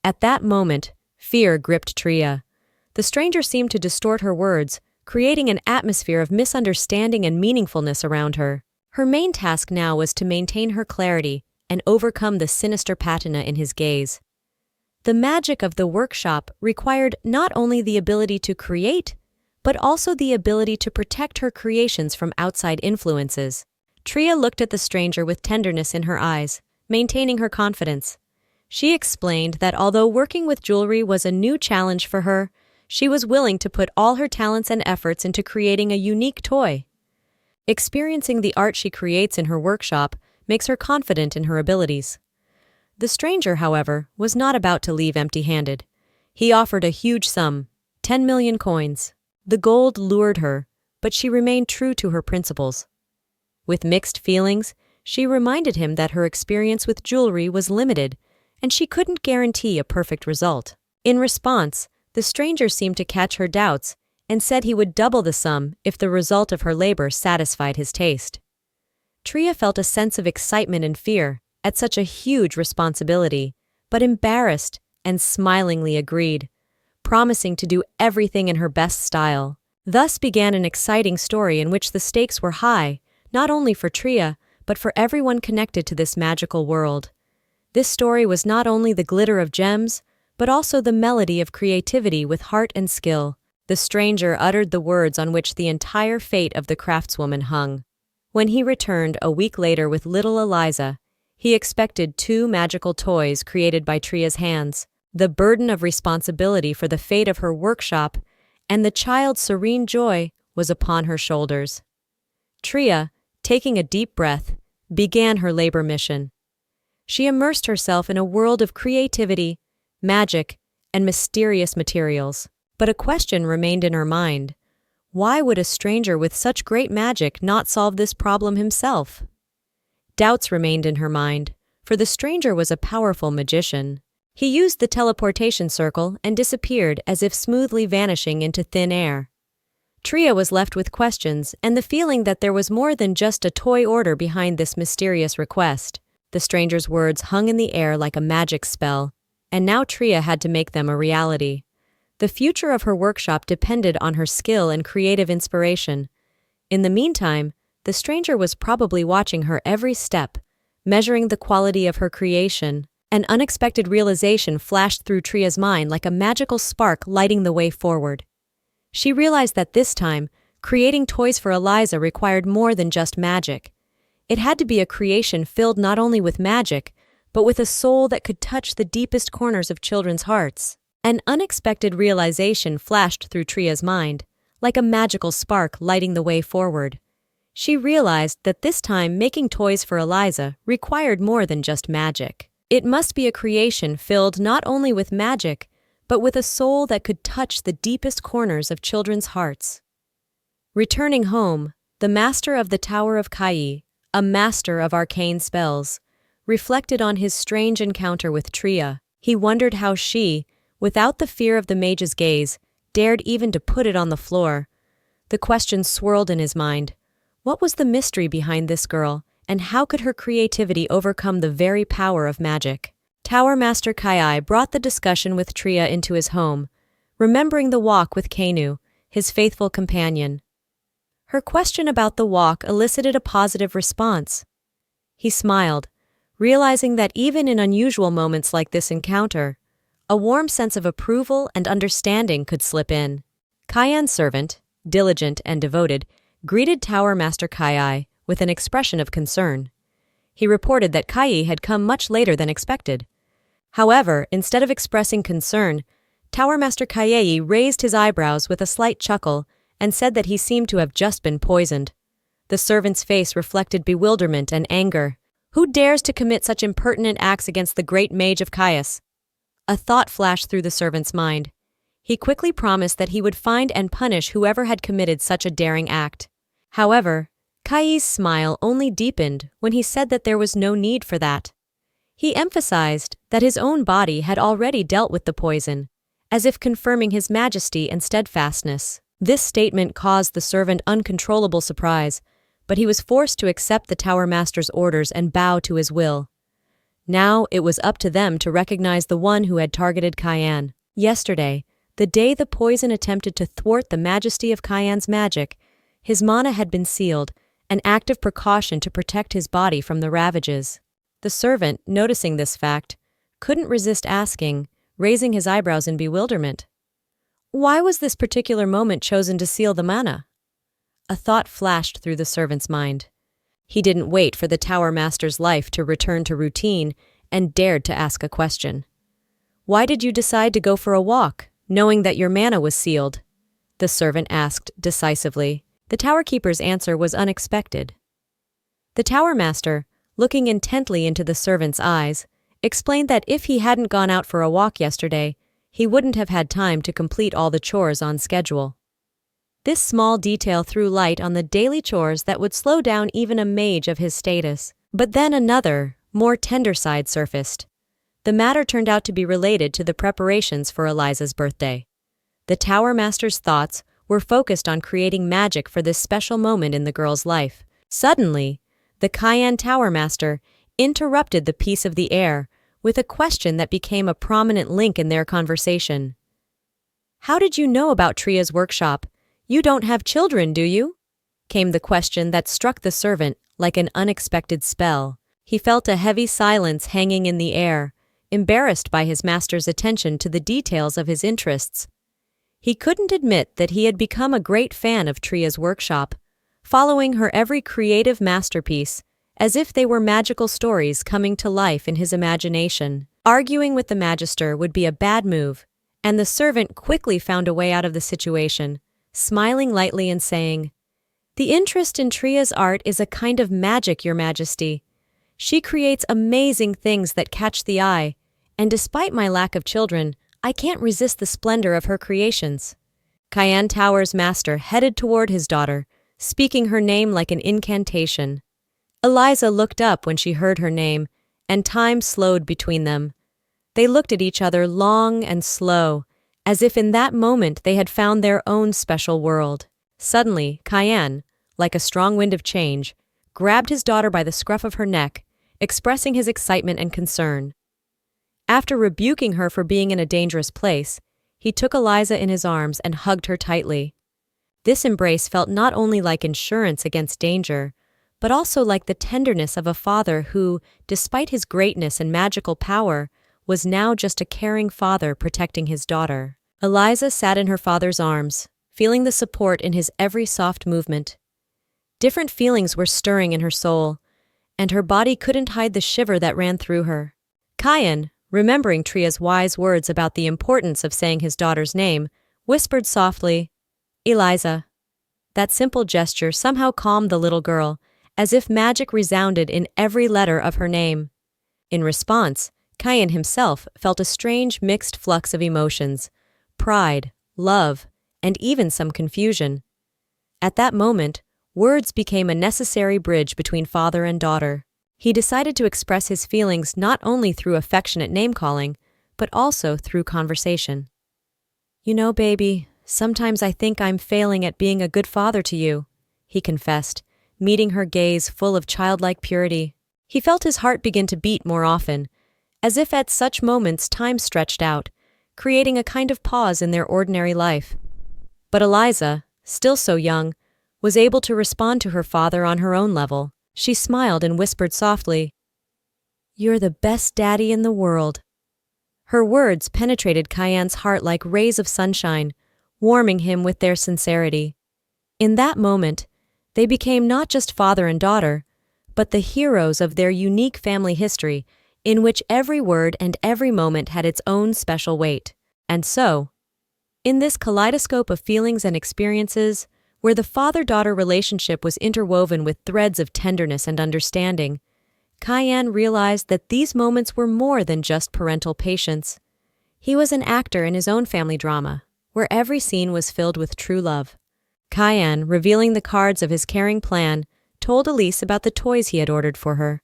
At that moment, fear gripped Tria. The stranger seemed to distort her words, creating an atmosphere of misunderstanding and meaningfulness around her. Her main task now was to maintain her clarity and overcome the sinister patina in his gaze. The magic of the workshop required not only the ability to create, but also the ability to protect her creations from outside influences. Tria looked at the stranger with tenderness in her eyes, maintaining her confidence. She explained that although working with jewelry was a new challenge for her, she was willing to put all her talents and efforts into creating a unique toy. Experiencing the art she creates in her workshop makes her confident in her abilities. The stranger, however, was not about to leave empty-handed. He offered a huge sum, 10 million coins. The gold lured her, but she remained true to her principles. With mixed feelings, she reminded him that her experience with jewelry was limited, and she couldn't guarantee a perfect result. In response, the stranger seemed to catch her doubts and said he would double the sum if the result of her labor satisfied his taste. Tria felt a sense of excitement and fear at such a huge responsibility, but embarrassed and smilingly agreed, promising to do everything in her best style. Thus began an exciting story in which the stakes were high, not only for Tria, but for everyone connected to this magical world. This story was not only the glitter of gems, but also the melody of creativity with heart and skill. The stranger uttered the words on which the entire fate of the craftswoman hung. When he returned a week later with little Eliza, he expected 2 magical toys created by Tria's hands. The burden of responsibility for the fate of her workshop and the child's serene joy was upon her shoulders. Tria, taking a deep breath, began her labor mission. She immersed herself in a world of creativity, magic, and mysterious materials. But a question remained in her mind. Why would a stranger with such great magic not solve this problem himself? Doubts remained in her mind, for the stranger was a powerful magician. He used the teleportation circle and disappeared as if smoothly vanishing into thin air. Tria was left with questions and the feeling that there was more than just a toy order behind this mysterious request. The stranger's words hung in the air like a magic spell, and now Tria had to make them a reality. The future of her workshop depended on her skill and creative inspiration. In the meantime, the stranger was probably watching her every step, measuring the quality of her creation. An unexpected realization flashed through Tria's mind like a magical spark lighting the way forward. She realized that this time, creating toys for Eliza required more than just magic. It had to be a creation filled not only with magic, but with a soul that could touch the deepest corners of children's hearts. An unexpected realization flashed through Tria's mind, like a magical spark lighting the way forward. She realized that this time making toys for Eliza required more than just magic. It must be a creation filled not only with magic, but with a soul that could touch the deepest corners of children's hearts. Returning home, the master of the Tower of Kai, a master of arcane spells, reflected on his strange encounter with Tria. He wondered how she, without the fear of the mage's gaze, dared even to put it on the floor. The question swirled in his mind. What was the mystery behind this girl, and how could her creativity overcome the very power of magic? Tower Master Kai brought the discussion with Tria into his home, remembering the walk with Kainu, his faithful companion. Her question about the walk elicited a positive response. He smiled, realizing that even in unusual moments like this encounter, a warm sense of approval and understanding could slip in. Kai's servant, diligent and devoted, greeted Tower Master Kai with an expression of concern. He reported that Kai had come much later than expected. However, instead of expressing concern, Tower Master Kai raised his eyebrows with a slight chuckle and said that he seemed to have just been poisoned. The servant's face reflected bewilderment and anger. Who dares to commit such impertinent acts against the great mage of Caius? A thought flashed through the servant's mind. He quickly promised that he would find and punish whoever had committed such a daring act. However, Kai's smile only deepened when he said that there was no need for that. He emphasized that his own body had already dealt with the poison, as if confirming his majesty and steadfastness. This statement caused the servant uncontrollable surprise, but he was forced to accept the Tower Master's orders and bow to his will. Now it was up to them to recognize the one who had targeted Kaian. Yesterday, the day the poison attempted to thwart the majesty of Kaian's magic, his mana had been sealed, an act of precaution to protect his body from the ravages. The servant, noticing this fact, couldn't resist asking, raising his eyebrows in bewilderment. Why was this particular moment chosen to seal the mana? A thought flashed through the servant's mind. He didn't wait for the Tower Master's life to return to routine and dared to ask a question. Why did you decide to go for a walk, knowing that your mana was sealed? The servant asked decisively. The Tower Keeper's answer was unexpected. The Tower Master, looking intently into the servant's eyes, explained that if he hadn't gone out for a walk yesterday, he wouldn't have had time to complete all the chores on schedule. This small detail threw light on the daily chores that would slow down even a mage of his status. But then another, more tender side surfaced. The matter turned out to be related to the preparations for Eliza's birthday. The Tower Master's thoughts were focused on creating magic for this special moment in the girl's life. Suddenly, the Kaian Tower Master interrupted the peace of the air with a question that became a prominent link in their conversation. How did you know about Tria's workshop? You don't have children, do you? Came the question that struck the servant like an unexpected spell. He felt a heavy silence hanging in the air, embarrassed by his master's attention to the details of his interests. He couldn't admit that he had become a great fan of Tria's workshop, following her every creative masterpiece, as if they were magical stories coming to life in his imagination. Arguing with the Magister would be a bad move, and the servant quickly found a way out of the situation, smiling lightly and saying, "The interest in Tria's art is a kind of magic, Your Majesty. She creates amazing things that catch the eye, and despite my lack of children, I can't resist the splendor of her creations." Kaian Tower's master headed toward his daughter, speaking her name like an incantation. Eliza looked up when she heard her name, and time slowed between them. They looked at each other long and slow, as if in that moment they had found their own special world. Suddenly, Kaian, like a strong wind of change, grabbed his daughter by the scruff of her neck, expressing his excitement and concern. After rebuking her for being in a dangerous place, he took Eliza in his arms and hugged her tightly. This embrace felt not only like insurance against danger, but also like the tenderness of a father who, despite his greatness and magical power, was now just a caring father protecting his daughter. Eliza sat in her father's arms, feeling the support in his every soft movement. Different feelings were stirring in her soul, and her body couldn't hide the shiver that ran through her. Kaian, remembering Tria's wise words about the importance of saying his daughter's name, whispered softly, "Eliza." That simple gesture somehow calmed the little girl, as if magic resounded in every letter of her name. In response, Kaian himself felt a strange mixed flux of emotions, pride, love, and even some confusion. At that moment, words became a necessary bridge between father and daughter. He decided to express his feelings not only through affectionate name-calling, but also through conversation. "You know, baby, sometimes I think I'm failing at being a good father to you," he confessed, meeting her gaze full of childlike purity. He felt his heart begin to beat more often, as if at such moments time stretched out, creating a kind of pause in their ordinary life. But Eliza, still so young, was able to respond to her father on her own level. She smiled and whispered softly, "You're the best daddy in the world." Her words penetrated Kaian's heart like rays of sunshine, warming him with their sincerity. In that moment, they became not just father and daughter, but the heroes of their unique family history, in which every word and every moment had its own special weight. And so, in this kaleidoscope of feelings and experiences, where the father-daughter relationship was interwoven with threads of tenderness and understanding, Kaian realized that these moments were more than just parental patience. He was an actor in his own family drama, where every scene was filled with true love. Kyan, revealing the cards of his caring plan, told Elise about the toys he had ordered for her.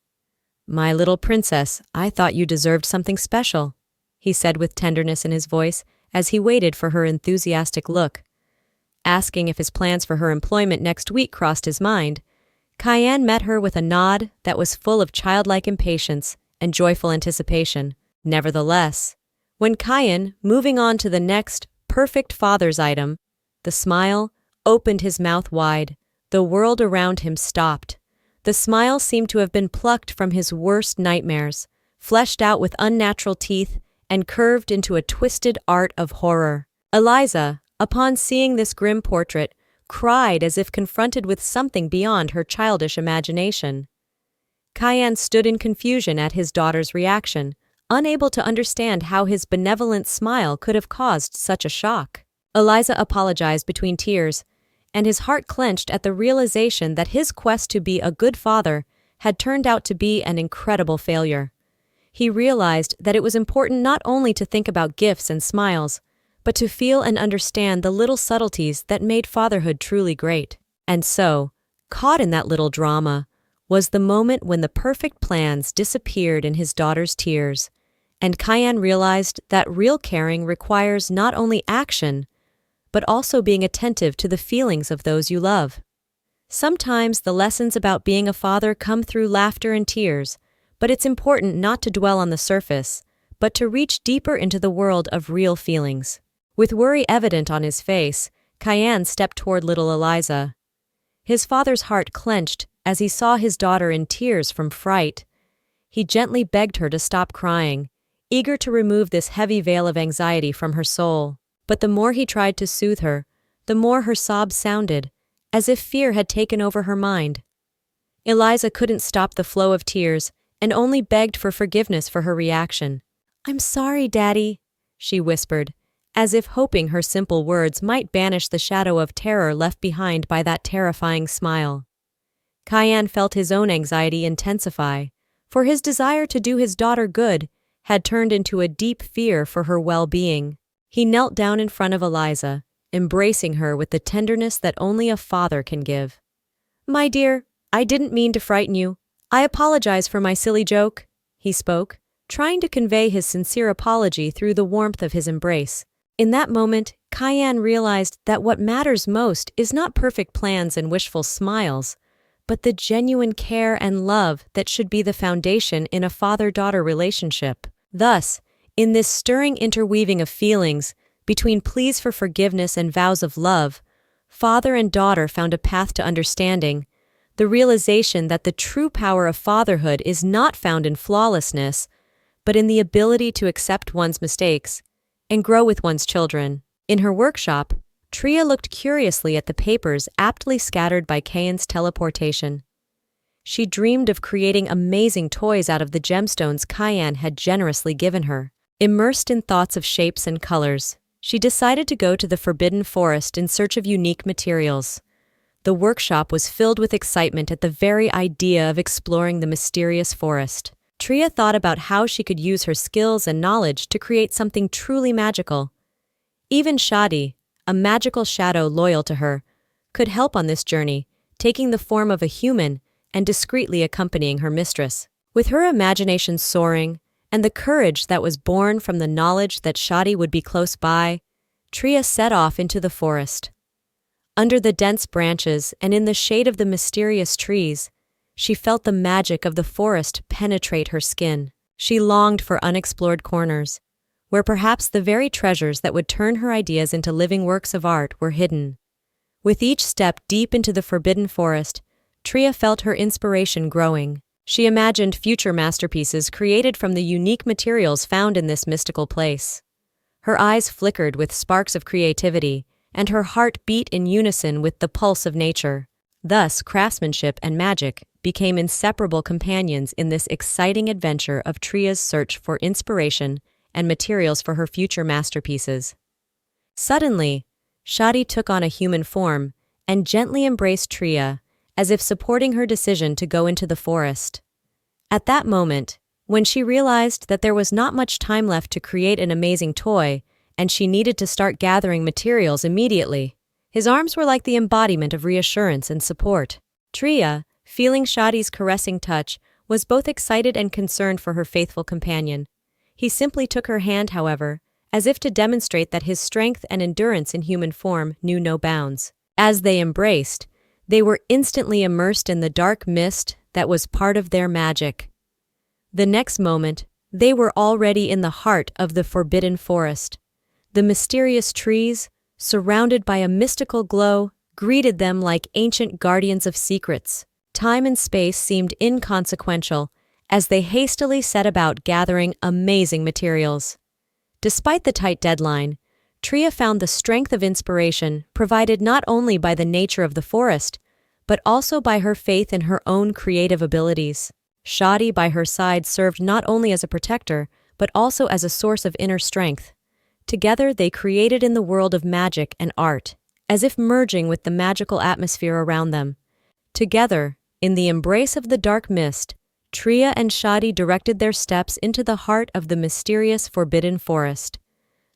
"My little princess, I thought you deserved something special," he said with tenderness in his voice as he waited for her enthusiastic look. Asking if his plans for her employment next week crossed his mind, Kyan met her with a nod that was full of childlike impatience and joyful anticipation. Nevertheless, when Kyan, moving on to the next perfect father's item, the smile, opened his mouth wide, the world around him stopped. The smile seemed to have been plucked from his worst nightmares, fleshed out with unnatural teeth, and curved into a twisted art of horror. Eliza, upon seeing this grim portrait, cried as if confronted with something beyond her childish imagination. Kyan stood in confusion at his daughter's reaction, unable to understand how his benevolent smile could have caused such a shock. Eliza apologized between tears, and his heart clenched at the realization that his quest to be a good father had turned out to be an incredible failure. He realized that it was important not only to think about gifts and smiles, but to feel and understand the little subtleties that made fatherhood truly great. And so, caught in that little drama, was the moment when the perfect plans disappeared in his daughter's tears, and Kyan realized that real caring requires not only action, but also being attentive to the feelings of those you love. Sometimes the lessons about being a father come through laughter and tears, but it's important not to dwell on the surface, but to reach deeper into the world of real feelings. With worry evident on his face, Kyan stepped toward little Eliza. His father's heart clenched as he saw his daughter in tears from fright. He gently begged her to stop crying, eager to remove this heavy veil of anxiety from her soul. But the more he tried to soothe her, the more her sobs sounded, as if fear had taken over her mind. Eliza couldn't stop the flow of tears and only begged for forgiveness for her reaction. "I'm sorry, Daddy," she whispered, as if hoping her simple words might banish the shadow of terror left behind by that terrifying smile. Kyan felt his own anxiety intensify, for his desire to do his daughter good had turned into a deep fear for her well-being. He knelt down in front of Eliza, embracing her with the tenderness that only a father can give. "My dear, I didn't mean to frighten you. I apologize for my silly joke," he spoke, trying to convey his sincere apology through the warmth of his embrace. In that moment, Kyan realized that what matters most is not perfect plans and wishful smiles, but the genuine care and love that should be the foundation in a father-daughter relationship. Thus, in this stirring interweaving of feelings, between pleas for forgiveness and vows of love, father and daughter found a path to understanding, the realization that the true power of fatherhood is not found in flawlessness, but in the ability to accept one's mistakes and grow with one's children. In her workshop, Tria looked curiously at the papers aptly scattered by Kayan's teleportation. She dreamed of creating amazing toys out of the gemstones Kyan had generously given her. Immersed in thoughts of shapes and colors, she decided to go to the Forbidden Forest in search of unique materials. The workshop was filled with excitement at the very idea of exploring the mysterious forest. Tria thought about how she could use her skills and knowledge to create something truly magical. Even Shotti, a magical shadow loyal to her, could help on this journey, taking the form of a human and discreetly accompanying her mistress. With her imagination soaring, and the courage that was born from the knowledge that Shotti would be close by, Tria set off into the forest. Under the dense branches and in the shade of the mysterious trees, she felt the magic of the forest penetrate her skin. She longed for unexplored corners, where perhaps the very treasures that would turn her ideas into living works of art were hidden. With each step deep into the forbidden forest, Tria felt her inspiration growing. She imagined future masterpieces created from the unique materials found in this mystical place. Her eyes flickered with sparks of creativity, and her heart beat in unison with the pulse of nature. Thus, craftsmanship and magic became inseparable companions in this exciting adventure of Tria's search for inspiration and materials for her future masterpieces. Suddenly, Shotti took on a human form and gently embraced Tria, as if supporting her decision to go into the forest. At that moment, when she realized that there was not much time left to create an amazing toy and she needed to start gathering materials immediately. His arms were like the embodiment of reassurance and support. Tria, feeling Shotti's caressing touch, was both excited and concerned for her faithful companion. He simply took her hand, however, as if to demonstrate that his strength and endurance in human form knew no bounds. As they embraced, they were instantly immersed in the dark mist that was part of their magic. The next moment, they were already in the heart of the forbidden forest. The mysterious trees, surrounded by a mystical glow, greeted them like ancient guardians of secrets. Time and space seemed inconsequential as they hastily set about gathering amazing materials. Despite the tight deadline, Tria found the strength of inspiration provided not only by the nature of the forest, but also by her faith in her own creative abilities. Shotti by her side served not only as a protector, but also as a source of inner strength. Together they created in the world of magic and art, as if merging with the magical atmosphere around them. Together, in the embrace of the dark mist, Tria and Shotti directed their steps into the heart of the mysterious forbidden forest.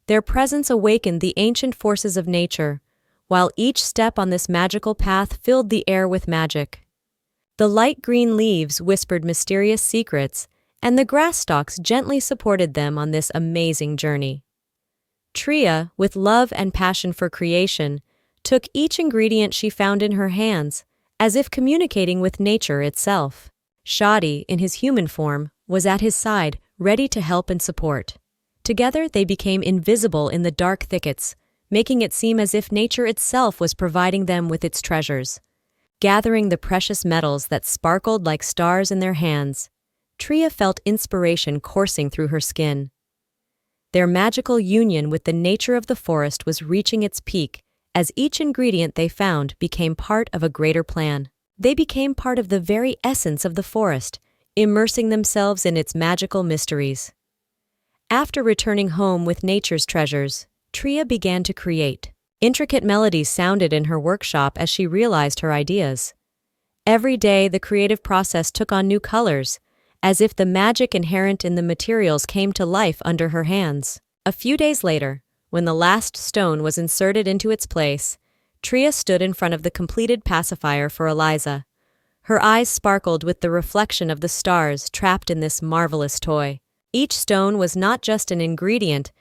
Their presence awakened the ancient forces of nature, while each step on this magical path filled the air with magic. The light green leaves whispered mysterious secrets, and the grass stalks gently supported them on this amazing journey. Tria, with love and passion for creation, took each ingredient she found in her hands, as if communicating with nature itself. Shotti, in his human form, was at his side, ready to help and support. Together they became invisible in the dark thickets, making it seem as if nature itself was providing them with its treasures. Gathering the precious metals that sparkled like stars in their hands, Tria felt inspiration coursing through her skin. Their magical union with the nature of the forest was reaching its peak as each ingredient they found became part of a greater plan. They became part of the very essence of the forest, immersing themselves in its magical mysteries. After returning home with nature's treasures, Tria began to create. Intricate melodies sounded in her workshop as she realized her ideas. Every day, the creative process took on new colors, as if the magic inherent in the materials came to life under her hands. A few days later, when the last stone was inserted into its place, Tria stood in front of the completed pacifier for Eliza. Her eyes sparkled with the reflection of the stars trapped in this marvelous toy. Each stone was not just an ingredient,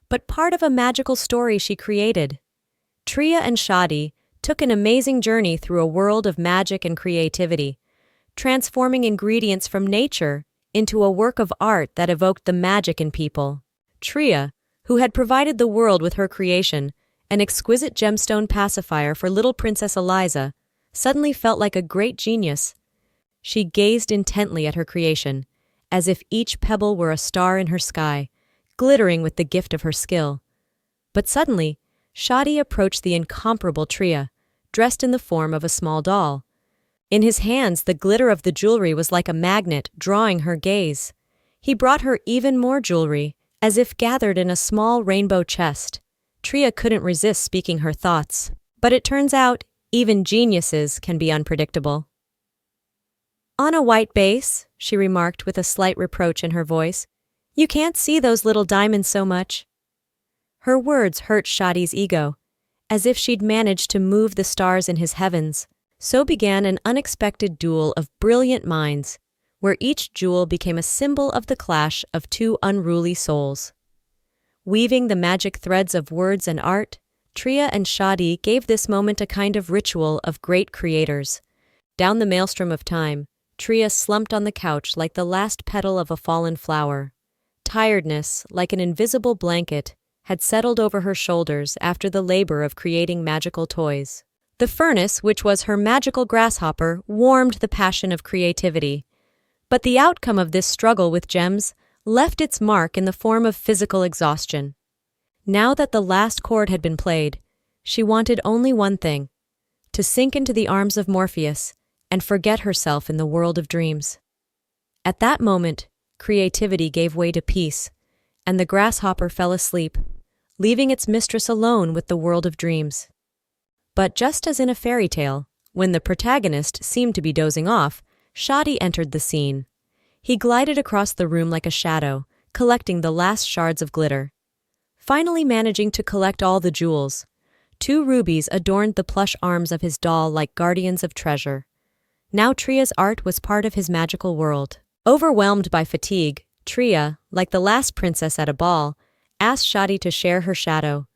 but part of a magical story she created. Tria and Shotti took an amazing journey through a world of magic and creativity, transforming ingredients from nature into a work of art that evoked the magic in people. Tria, who had provided the world with her creation, an exquisite gemstone pacifier for little Princess Eliza, suddenly felt like a great genius. She gazed intently at her creation, as if each pebble were a star in her sky, glittering with the gift of her skill. But suddenly, Shotti approached the incomparable Tria, dressed in the form of a small doll. In his hands, the glitter of the jewelry was like a magnet, drawing her gaze. He brought her even more jewelry, as if gathered in a small rainbow chest. Tria couldn't resist speaking her thoughts. But it turns out, even geniuses can be unpredictable. "On a white base," she remarked with a slight reproach in her voice, "you can't see those little diamonds so much." Her words hurt Shotti's ego, as if she'd managed to move the stars in his heavens. So began an unexpected duel of brilliant minds, where each jewel became a symbol of the clash of two unruly souls. Weaving the magic threads of words and art, Tria and Shotti gave this moment a kind of ritual of great creators. Down the maelstrom of time, Tria slumped on the couch like the last petal of a fallen flower. Tiredness, like an invisible blanket, had settled over her shoulders after the labor of creating magical toys. The furnace, which was her magical grasshopper, warmed the passion of creativity. But the outcome of this struggle with gems left its mark in the form of physical exhaustion. Now that the last chord had been played, she wanted only one thing: to sink into the arms of Morpheus and forget herself in the world of dreams. At that moment, creativity gave way to peace, and the grasshopper fell asleep, leaving its mistress alone with the world of dreams. But just as in a fairy tale, when the protagonist seemed to be dozing off, Shotti entered the scene. He glided across the room like a shadow, collecting the last shards of glitter. finally managing to collect all the jewels. 2 rubies adorned the plush arms of his doll like guardians of treasure. Now Tria's art was part of his magical world. Overwhelmed by fatigue, Tria, like the last princess at a ball, asked Shotti to share her shadow.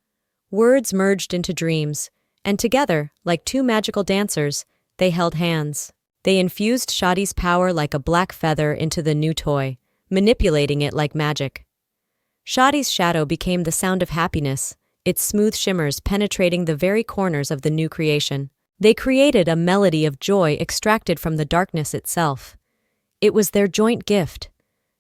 Words merged into dreams, and together, like 2 magical dancers, they held hands. They infused Shotti's power like a black feather into the new toy, manipulating it like magic. Shotti's shadow became the sound of happiness, its smooth shimmers penetrating the very corners of the new creation. They created a melody of joy extracted from the darkness itself. It was their joint gift,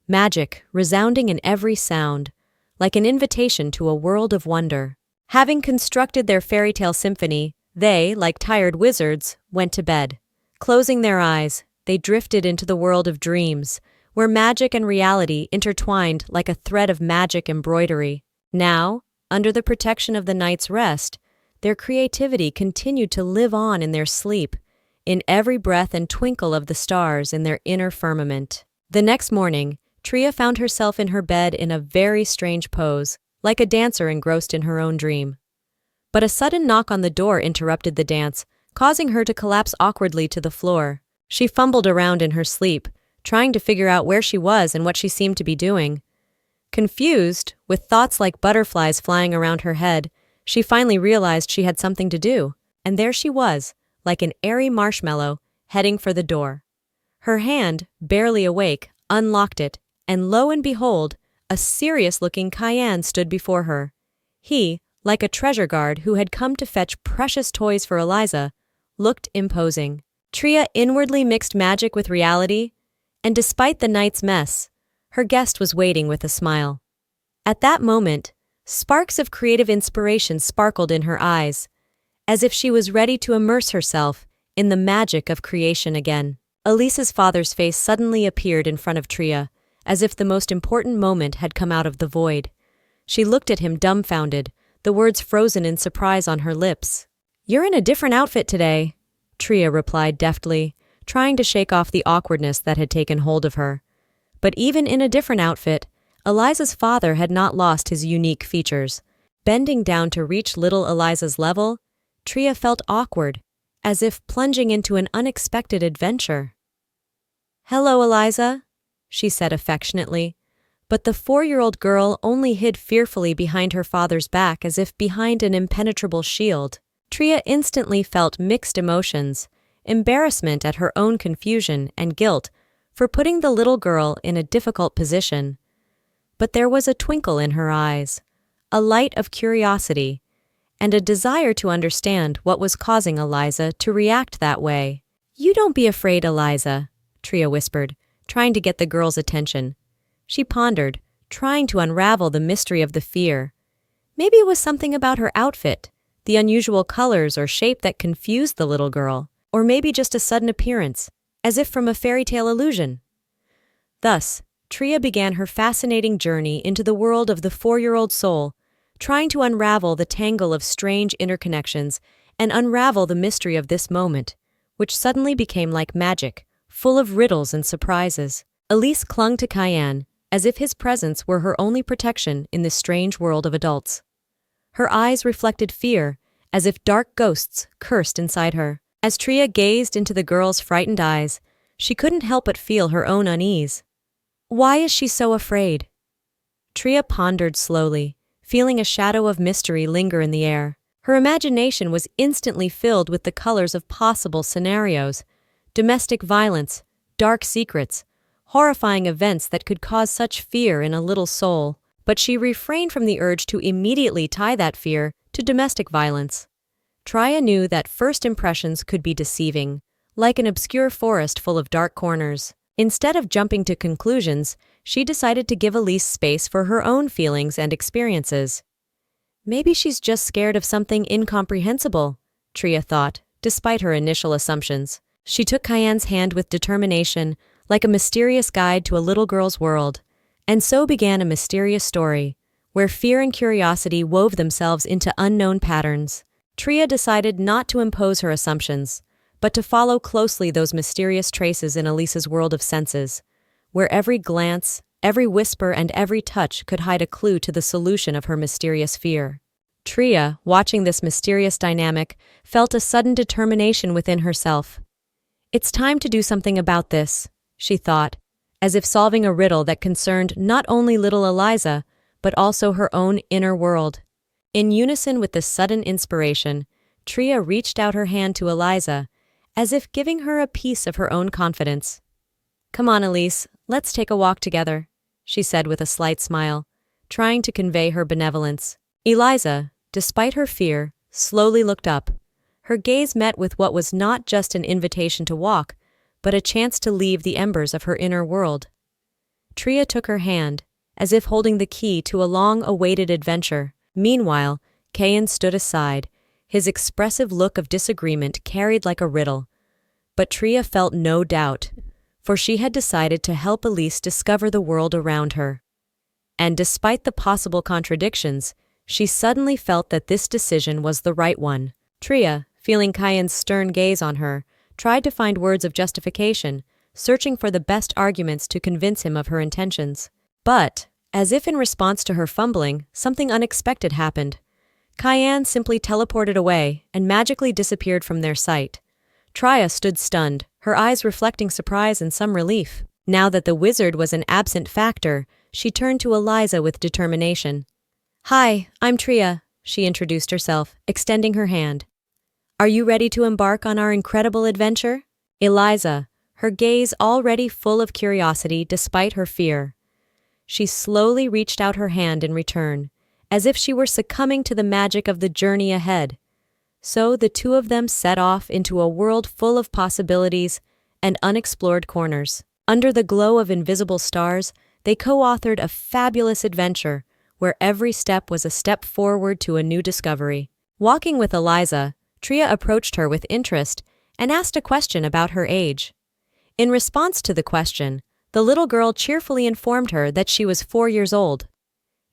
magic resounding in every sound, like an invitation to a world of wonder. Having constructed their fairy tale symphony, they, like tired wizards, went to bed. Closing their eyes, they drifted into the world of dreams, where magic and reality intertwined like a thread of magic embroidery. Now, under the protection of the night's rest, their creativity continued to live on in their sleep, in every breath and twinkle of the stars in their inner firmament. The next morning, Tria found herself in her bed in a very strange pose, like a dancer engrossed in her own dream. But a sudden knock on the door interrupted the dance, causing her to collapse awkwardly to the floor. She fumbled around in her sleep, trying to figure out where she was and what she seemed to be doing. Confused, with thoughts like butterflies flying around her head, she finally realized she had something to do, and there she was, like an airy marshmallow, heading for the door. Her hand, barely awake, unlocked it, and lo and behold, a serious-looking Cayenne stood before her. He, like a treasure guard who had come to fetch precious toys for Eliza, looked imposing. Tria inwardly mixed magic with reality, and despite the night's mess, her guest was waiting with a smile. At that moment, sparks of creative inspiration sparkled in her eyes, as if she was ready to immerse herself in the magic of creation again. Elisa's father's face suddenly appeared in front of Tria, as if the most important moment had come out of the void. She looked at him dumbfounded, the words frozen in surprise on her lips. "You're in a different outfit today," Tria replied deftly, trying to shake off the awkwardness that had taken hold of her. But even in a different outfit, Eliza's father had not lost his unique features. Bending down to reach little Eliza's level, Tria felt awkward, as if plunging into an unexpected adventure. "Hello, Eliza," she said affectionately, but the 4-year-old girl only hid fearfully behind her father's back as if behind an impenetrable shield. Tria instantly felt mixed emotions, embarrassment at her own confusion and guilt for putting the little girl in a difficult position. But there was a twinkle in her eyes, a light of curiosity, and a desire to understand what was causing Eliza to react that way. "You don't be afraid, Eliza," Tria whispered, trying to get the girl's attention. She pondered, trying to unravel the mystery of the fear. Maybe it was something about her outfit, the unusual colors or shape that confused the little girl, or maybe just a sudden appearance, as if from a fairy tale illusion. Thus, Tria began her fascinating journey into the world of the 4-year-old soul, trying to unravel the tangle of strange interconnections and unravel the mystery of this moment, which suddenly became like magic, full of riddles and surprises. Elise clung to Cayenne, as if his presence were her only protection in this strange world of adults. Her eyes reflected fear, as if dark ghosts cursed inside her. As Tria gazed into the girl's frightened eyes, she couldn't help but feel her own unease. Why is she so afraid? Tria pondered slowly, feeling a shadow of mystery linger in the air. Her imagination was instantly filled with the colors of possible scenarios: domestic violence, dark secrets, horrifying events that could cause such fear in a little soul. But she refrained from the urge to immediately tie that fear to domestic violence. Tria knew that first impressions could be deceiving, like an obscure forest full of dark corners. Instead of jumping to conclusions, she decided to give Elise space for her own feelings and experiences. Maybe she's just scared of something incomprehensible, Tria thought, despite her initial assumptions. She took Cayenne's hand with determination, like a mysterious guide to a little girl's world. And so began a mysterious story, where fear and curiosity wove themselves into unknown patterns. Tria decided not to impose her assumptions, but to follow closely those mysterious traces in Elisa's world of senses, where every glance, Every whisper and every touch could hide a clue to the solution of her mysterious fear. Tria, watching this mysterious dynamic, felt a sudden determination within herself. "It's time to do something about this," she thought, as if solving a riddle that concerned not only little Eliza, but also her own inner world. In unison with this sudden inspiration, Tria reached out her hand to Eliza, as if giving her a piece of her own confidence. "Come on, Elise, let's take a walk together," she said with a slight smile, trying to convey her benevolence. Eliza, despite her fear, slowly looked up. Her gaze met with what was not just an invitation to walk, but a chance to leave the embers of her inner world. Tria took her hand, as if holding the key to a long-awaited adventure. Meanwhile, Kayan stood aside, his expressive look of disagreement carried like a riddle. But Tria felt no doubt, for she had decided to help Elise discover the world around her. And despite the possible contradictions, she suddenly felt that this decision was the right one. Tria, feeling Kayan's stern gaze on her, tried to find words of justification, searching for the best arguments to convince him of her intentions. But, as if in response to her fumbling, something unexpected happened. Kayan simply teleported away and magically disappeared from their sight. Tria stood stunned, her eyes reflecting surprise and some relief. Now that the wizard was an absent factor, she turned to Eliza with determination. "Hi, I'm Tria," she introduced herself, extending her hand. "Are you ready to embark on our incredible adventure?" Eliza, her gaze already full of curiosity despite her fear. She slowly reached out her hand in return, as if she were succumbing to the magic of the journey ahead. So the two of them set off into a world full of possibilities and unexplored corners. Under the glow of invisible stars, they co-authored a fabulous adventure where every step was a step forward to a new discovery. Walking with Eliza, Tria approached her with interest and asked a question about her age. In response to the question, the little girl cheerfully informed her that she was 4 years old.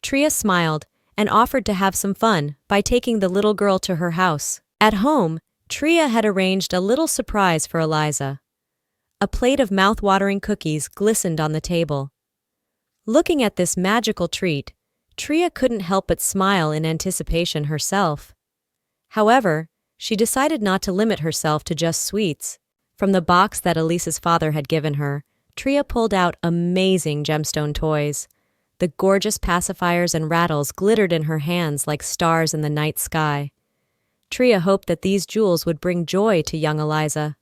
Tria smiled and offered to have some fun by taking the little girl to her house. At home, Tria had arranged a little surprise for Eliza. A plate of mouth-watering cookies glistened on the table. Looking at this magical treat, Tria couldn't help but smile in anticipation herself. However, she decided not to limit herself to just sweets. From the box that Elisa's father had given her, Tria pulled out amazing gemstone toys. The gorgeous pacifiers and rattles glittered in her hands like stars in the night sky. Tria hoped that these jewels would bring joy to young Eliza.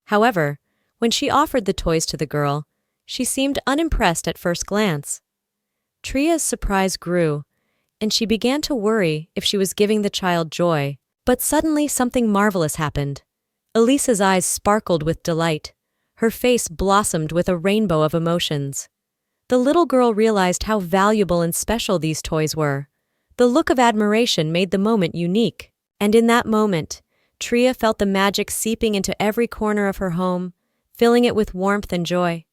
However, when she offered the toys to the girl, she seemed unimpressed at first glance. Tria's surprise grew, and she began to worry if she was giving the child joy. But suddenly something marvelous happened. Elisa's eyes sparkled with delight. Her face blossomed with a rainbow of emotions. The little girl realized how valuable and special these toys were. The look of admiration made the moment unique. And in that moment, Tria felt the magic seeping into every corner of her home, filling it with warmth and joy.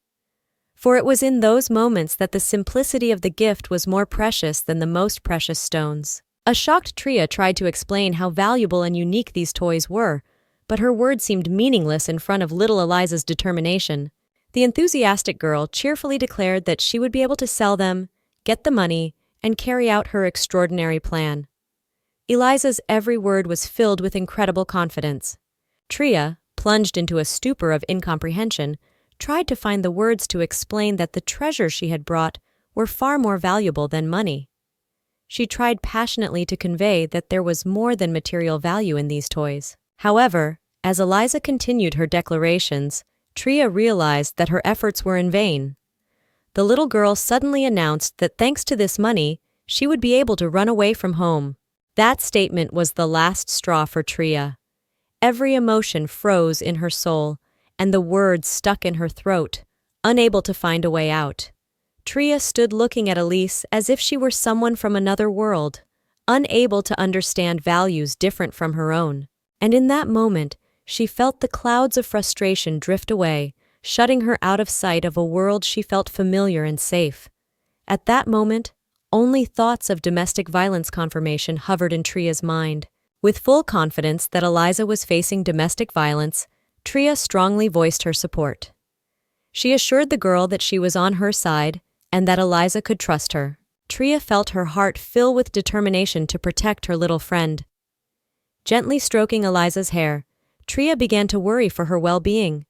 For it was in those moments that the simplicity of the gift was more precious than the most precious stones. A shocked Tria tried to explain how valuable and unique these toys were, but her words seemed meaningless in front of little Eliza's determination. The enthusiastic girl cheerfully declared that she would be able to sell them, get the money, and carry out her extraordinary plan. Eliza's every word was filled with incredible confidence. Tria, plunged into a stupor of incomprehension, tried to find the words to explain that the treasures she had brought were far more valuable than money. She tried passionately to convey that there was more than material value in these toys. However, as Eliza continued her declarations, Tria realized that her efforts were in vain. The little girl suddenly announced that thanks to this money, she would be able to run away from home. That statement was the last straw for Tria. Every emotion froze in her soul, and the words stuck in her throat, unable to find a way out. Tria stood looking at Elise as if she were someone from another world, unable to understand values different from her own. And in that moment, she felt the clouds of frustration drift away, shutting her out of sight of a world she felt familiar and safe. At that moment, only thoughts of domestic violence confirmation hovered in Tria's mind. With full confidence that Eliza was facing domestic violence, Tria strongly voiced her support. She assured the girl that she was on her side and that Eliza could trust her. Tria felt her heart fill with determination to protect her little friend. Gently stroking Eliza's hair, Tria began to worry for her well-being.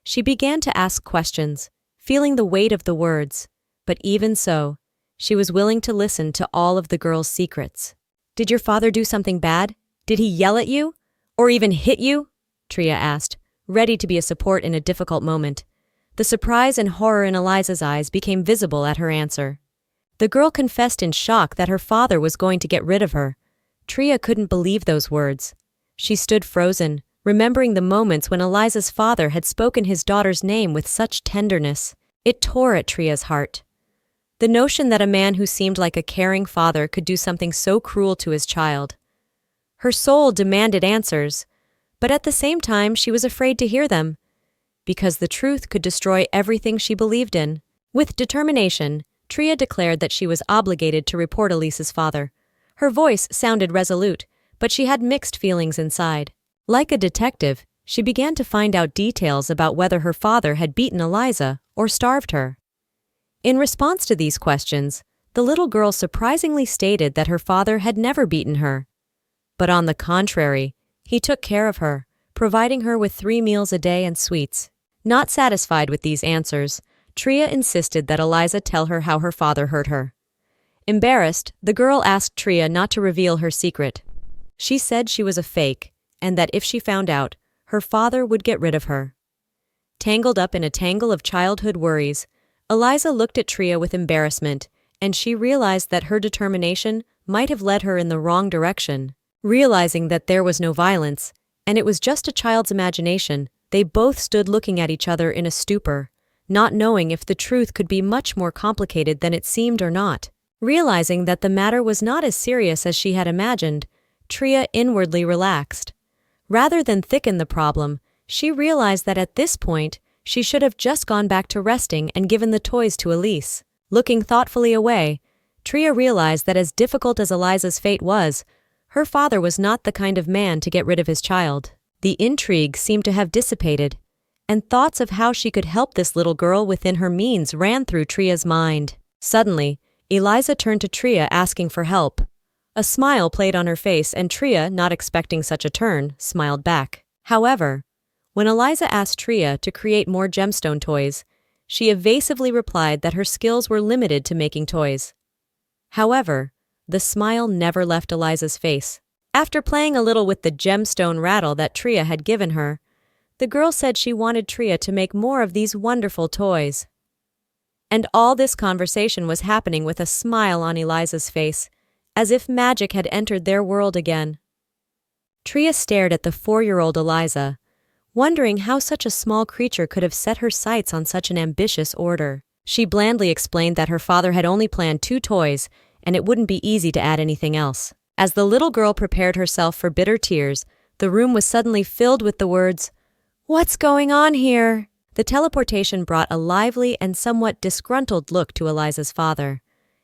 She began to ask questions, feeling the weight of the words, but even so, she was willing to listen to all of the girl's secrets. "Did your father do something bad? Did he yell at you? Or even hit you?" Tria asked, ready to be a support in a difficult moment. The surprise and horror in Eliza's eyes became visible at her answer. The girl confessed in shock that her father was going to get rid of her. Tria couldn't believe those words. She stood frozen, remembering the moments when Eliza's father had spoken his daughter's name with such tenderness. It tore at Tria's heart. The notion that a man who seemed like a caring father could do something so cruel to his child. Her soul demanded answers, but at the same time she was afraid to hear them, because the truth could destroy everything she believed in. With determination, Tria declared that she was obligated to report Elisa's father. Her voice sounded resolute, but she had mixed feelings inside. Like a detective, she began to find out details about whether her father had beaten Eliza or starved her. In response to these questions, the little girl surprisingly stated that her father had never beaten her. But on the contrary, he took care of her, providing her with 3 meals a day and sweets. Not satisfied with these answers, Tria insisted that Eliza tell her how her father hurt her. Embarrassed, the girl asked Tria not to reveal her secret. She said she was a fake, and that if she found out, her father would get rid of her. Tangled up in a tangle of childhood worries, Eliza looked at Tria with embarrassment, and she realized that her determination might have led her in the wrong direction. Realizing that there was no violence, and it was just a child's imagination, they both stood looking at each other in a stupor, not knowing if the truth could be much more complicated than it seemed or not. Realizing that the matter was not as serious as she had imagined, Tria inwardly relaxed. Rather than thicken the problem, she realized that at this point, she should have just gone back to resting and given the toys to Elise. Looking thoughtfully away, Tria realized that as difficult as Eliza's fate was, her father was not the kind of man to get rid of his child. The intrigue seemed to have dissipated, and thoughts of how she could help this little girl within her means ran through Tria's mind. Suddenly, Eliza turned to Tria asking for help. A smile played on her face, and Tria, not expecting such a turn, smiled back. However, when Eliza asked Tria to create more gemstone toys, she evasively replied that her skills were limited to making toys. However, the smile never left Eliza's face. After playing a little with the gemstone rattle that Tria had given her, the girl said she wanted Tria to make more of these wonderful toys. And all this conversation was happening with a smile on Eliza's face, as if magic had entered their world again. Tria stared at the 4-year-old Eliza, wondering how such a small creature could have set her sights on such an ambitious order. She blandly explained that her father had only planned 2 toys, and it wouldn't be easy to add anything else. As the little girl prepared herself for bitter tears, the room was suddenly filled with the words, "What's going on here?" The teleportation brought a lively and somewhat disgruntled look to Eliza's father.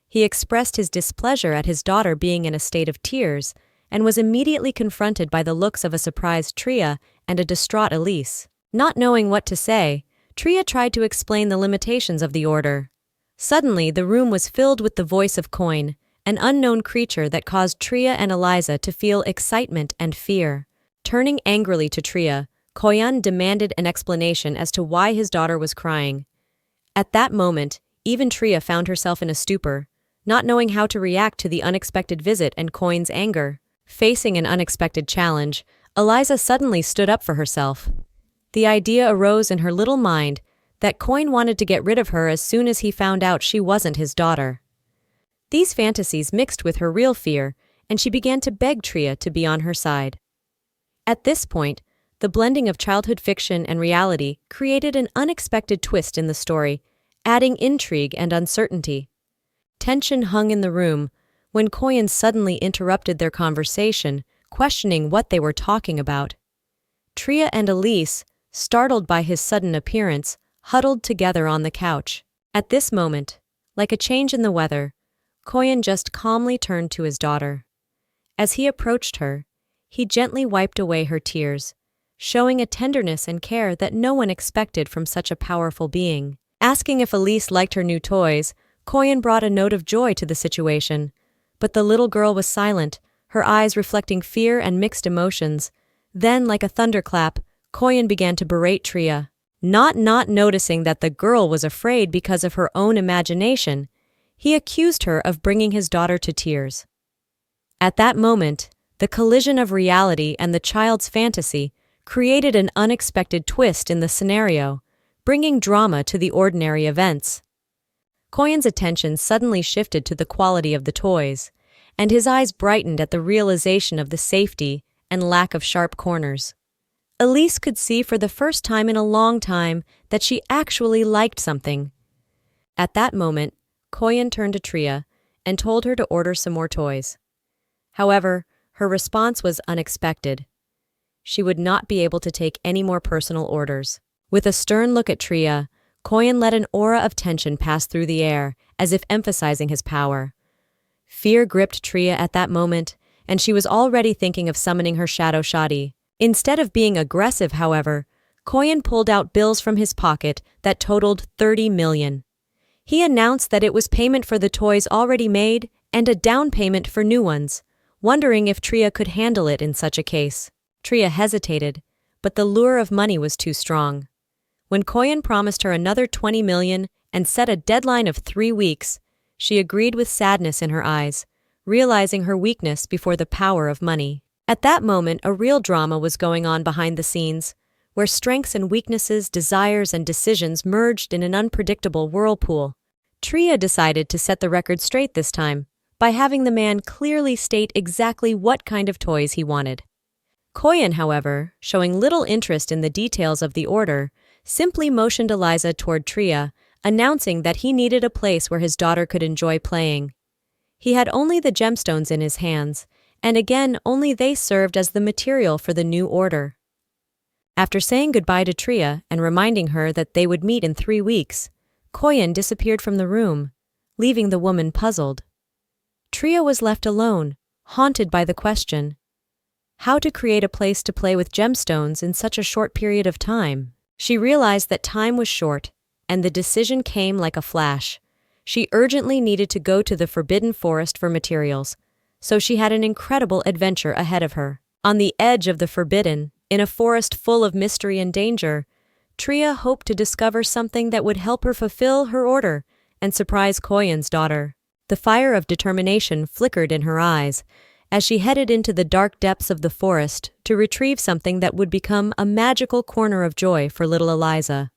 He expressed his displeasure at his daughter being in a state of tears, and was immediately confronted by the looks of a surprised Tria and a distraught Elise. Not knowing what to say, Tria tried to explain the limitations of the order. Suddenly, the room was filled with the voice of Coin, an unknown creature that caused Tria and Eliza to feel excitement and fear. Turning angrily to Tria, Koyan demanded an explanation as to why his daughter was crying. At that moment, even Tria found herself in a stupor, not knowing how to react to the unexpected visit and Coin's anger. Facing an unexpected challenge, Eliza suddenly stood up for herself. The idea arose in her little mind that Coin wanted to get rid of her as soon as he found out she wasn't his daughter. These fantasies mixed with her real fear, and she began to beg Tria to be on her side. At this point, the blending of childhood fiction and reality created an unexpected twist in the story, adding intrigue and uncertainty. Tension hung in the room when Koyan suddenly interrupted their conversation, questioning what they were talking about. Tria and Elise, startled by his sudden appearance, huddled together on the couch. At this moment, like a change in the weather, Koyan just calmly turned to his daughter. As he approached her, he gently wiped away her tears, showing a tenderness and care that no one expected from such a powerful being. Asking if Elise liked her new toys, Koyan brought a note of joy to the situation, but the little girl was silent, her eyes reflecting fear and mixed emotions. Then, like a thunderclap, Koyan began to berate Tria, not noticing that the girl was afraid because of her own imagination. He accused her of bringing his daughter to tears. At that moment, the collision of reality and the child's fantasy created an unexpected twist in the scenario, bringing drama to the ordinary events. Koyan's attention suddenly shifted to the quality of the toys, and his eyes brightened at the realization of the safety and lack of sharp corners. Elise could see for the first time in a long time that she actually liked something. At that moment, Koyan turned to Tria and told her to order some more toys. However, her response was unexpected. She would not be able to take any more personal orders. With a stern look at Tria, Koyan let an aura of tension pass through the air, as if emphasizing his power. Fear gripped Tria at that moment, and she was already thinking of summoning her shadow Shotti. Instead of being aggressive, however, Koyan pulled out bills from his pocket that totaled 30 million. He announced that it was payment for the toys already made and a down payment for new ones, wondering if Tria could handle it in such a case. Tria hesitated, but the lure of money was too strong. When Koyan promised her another 20 million and set a deadline of 3 weeks, she agreed with sadness in her eyes, realizing her weakness before the power of money. At that moment, a real drama was going on behind the scenes, where strengths and weaknesses, desires and decisions merged in an unpredictable whirlpool. Tria decided to set the record straight this time, by having the man clearly state exactly what kind of toys he wanted. Koyan, however, showing little interest in the details of the order, simply motioned Eliza toward Tria, announcing that he needed a place where his daughter could enjoy playing. He had only the gemstones in his hands, and again only they served as the material for the new order. After saying goodbye to Tria and reminding her that they would meet in 3 weeks, Koyan disappeared from the room, leaving the woman puzzled. Tria was left alone, haunted by the question: how to create a place to play with gemstones in such a short period of time? She realized that time was short, and the decision came like a flash. She urgently needed to go to the Forbidden Forest for materials, so she had an incredible adventure ahead of her. On the edge of the Forbidden, in a forest full of mystery and danger, Tria hoped to discover something that would help her fulfill her order and surprise Koyan's daughter. The fire of determination flickered in her eyes as she headed into the dark depths of the forest to retrieve something that would become a magical corner of joy for little Eliza.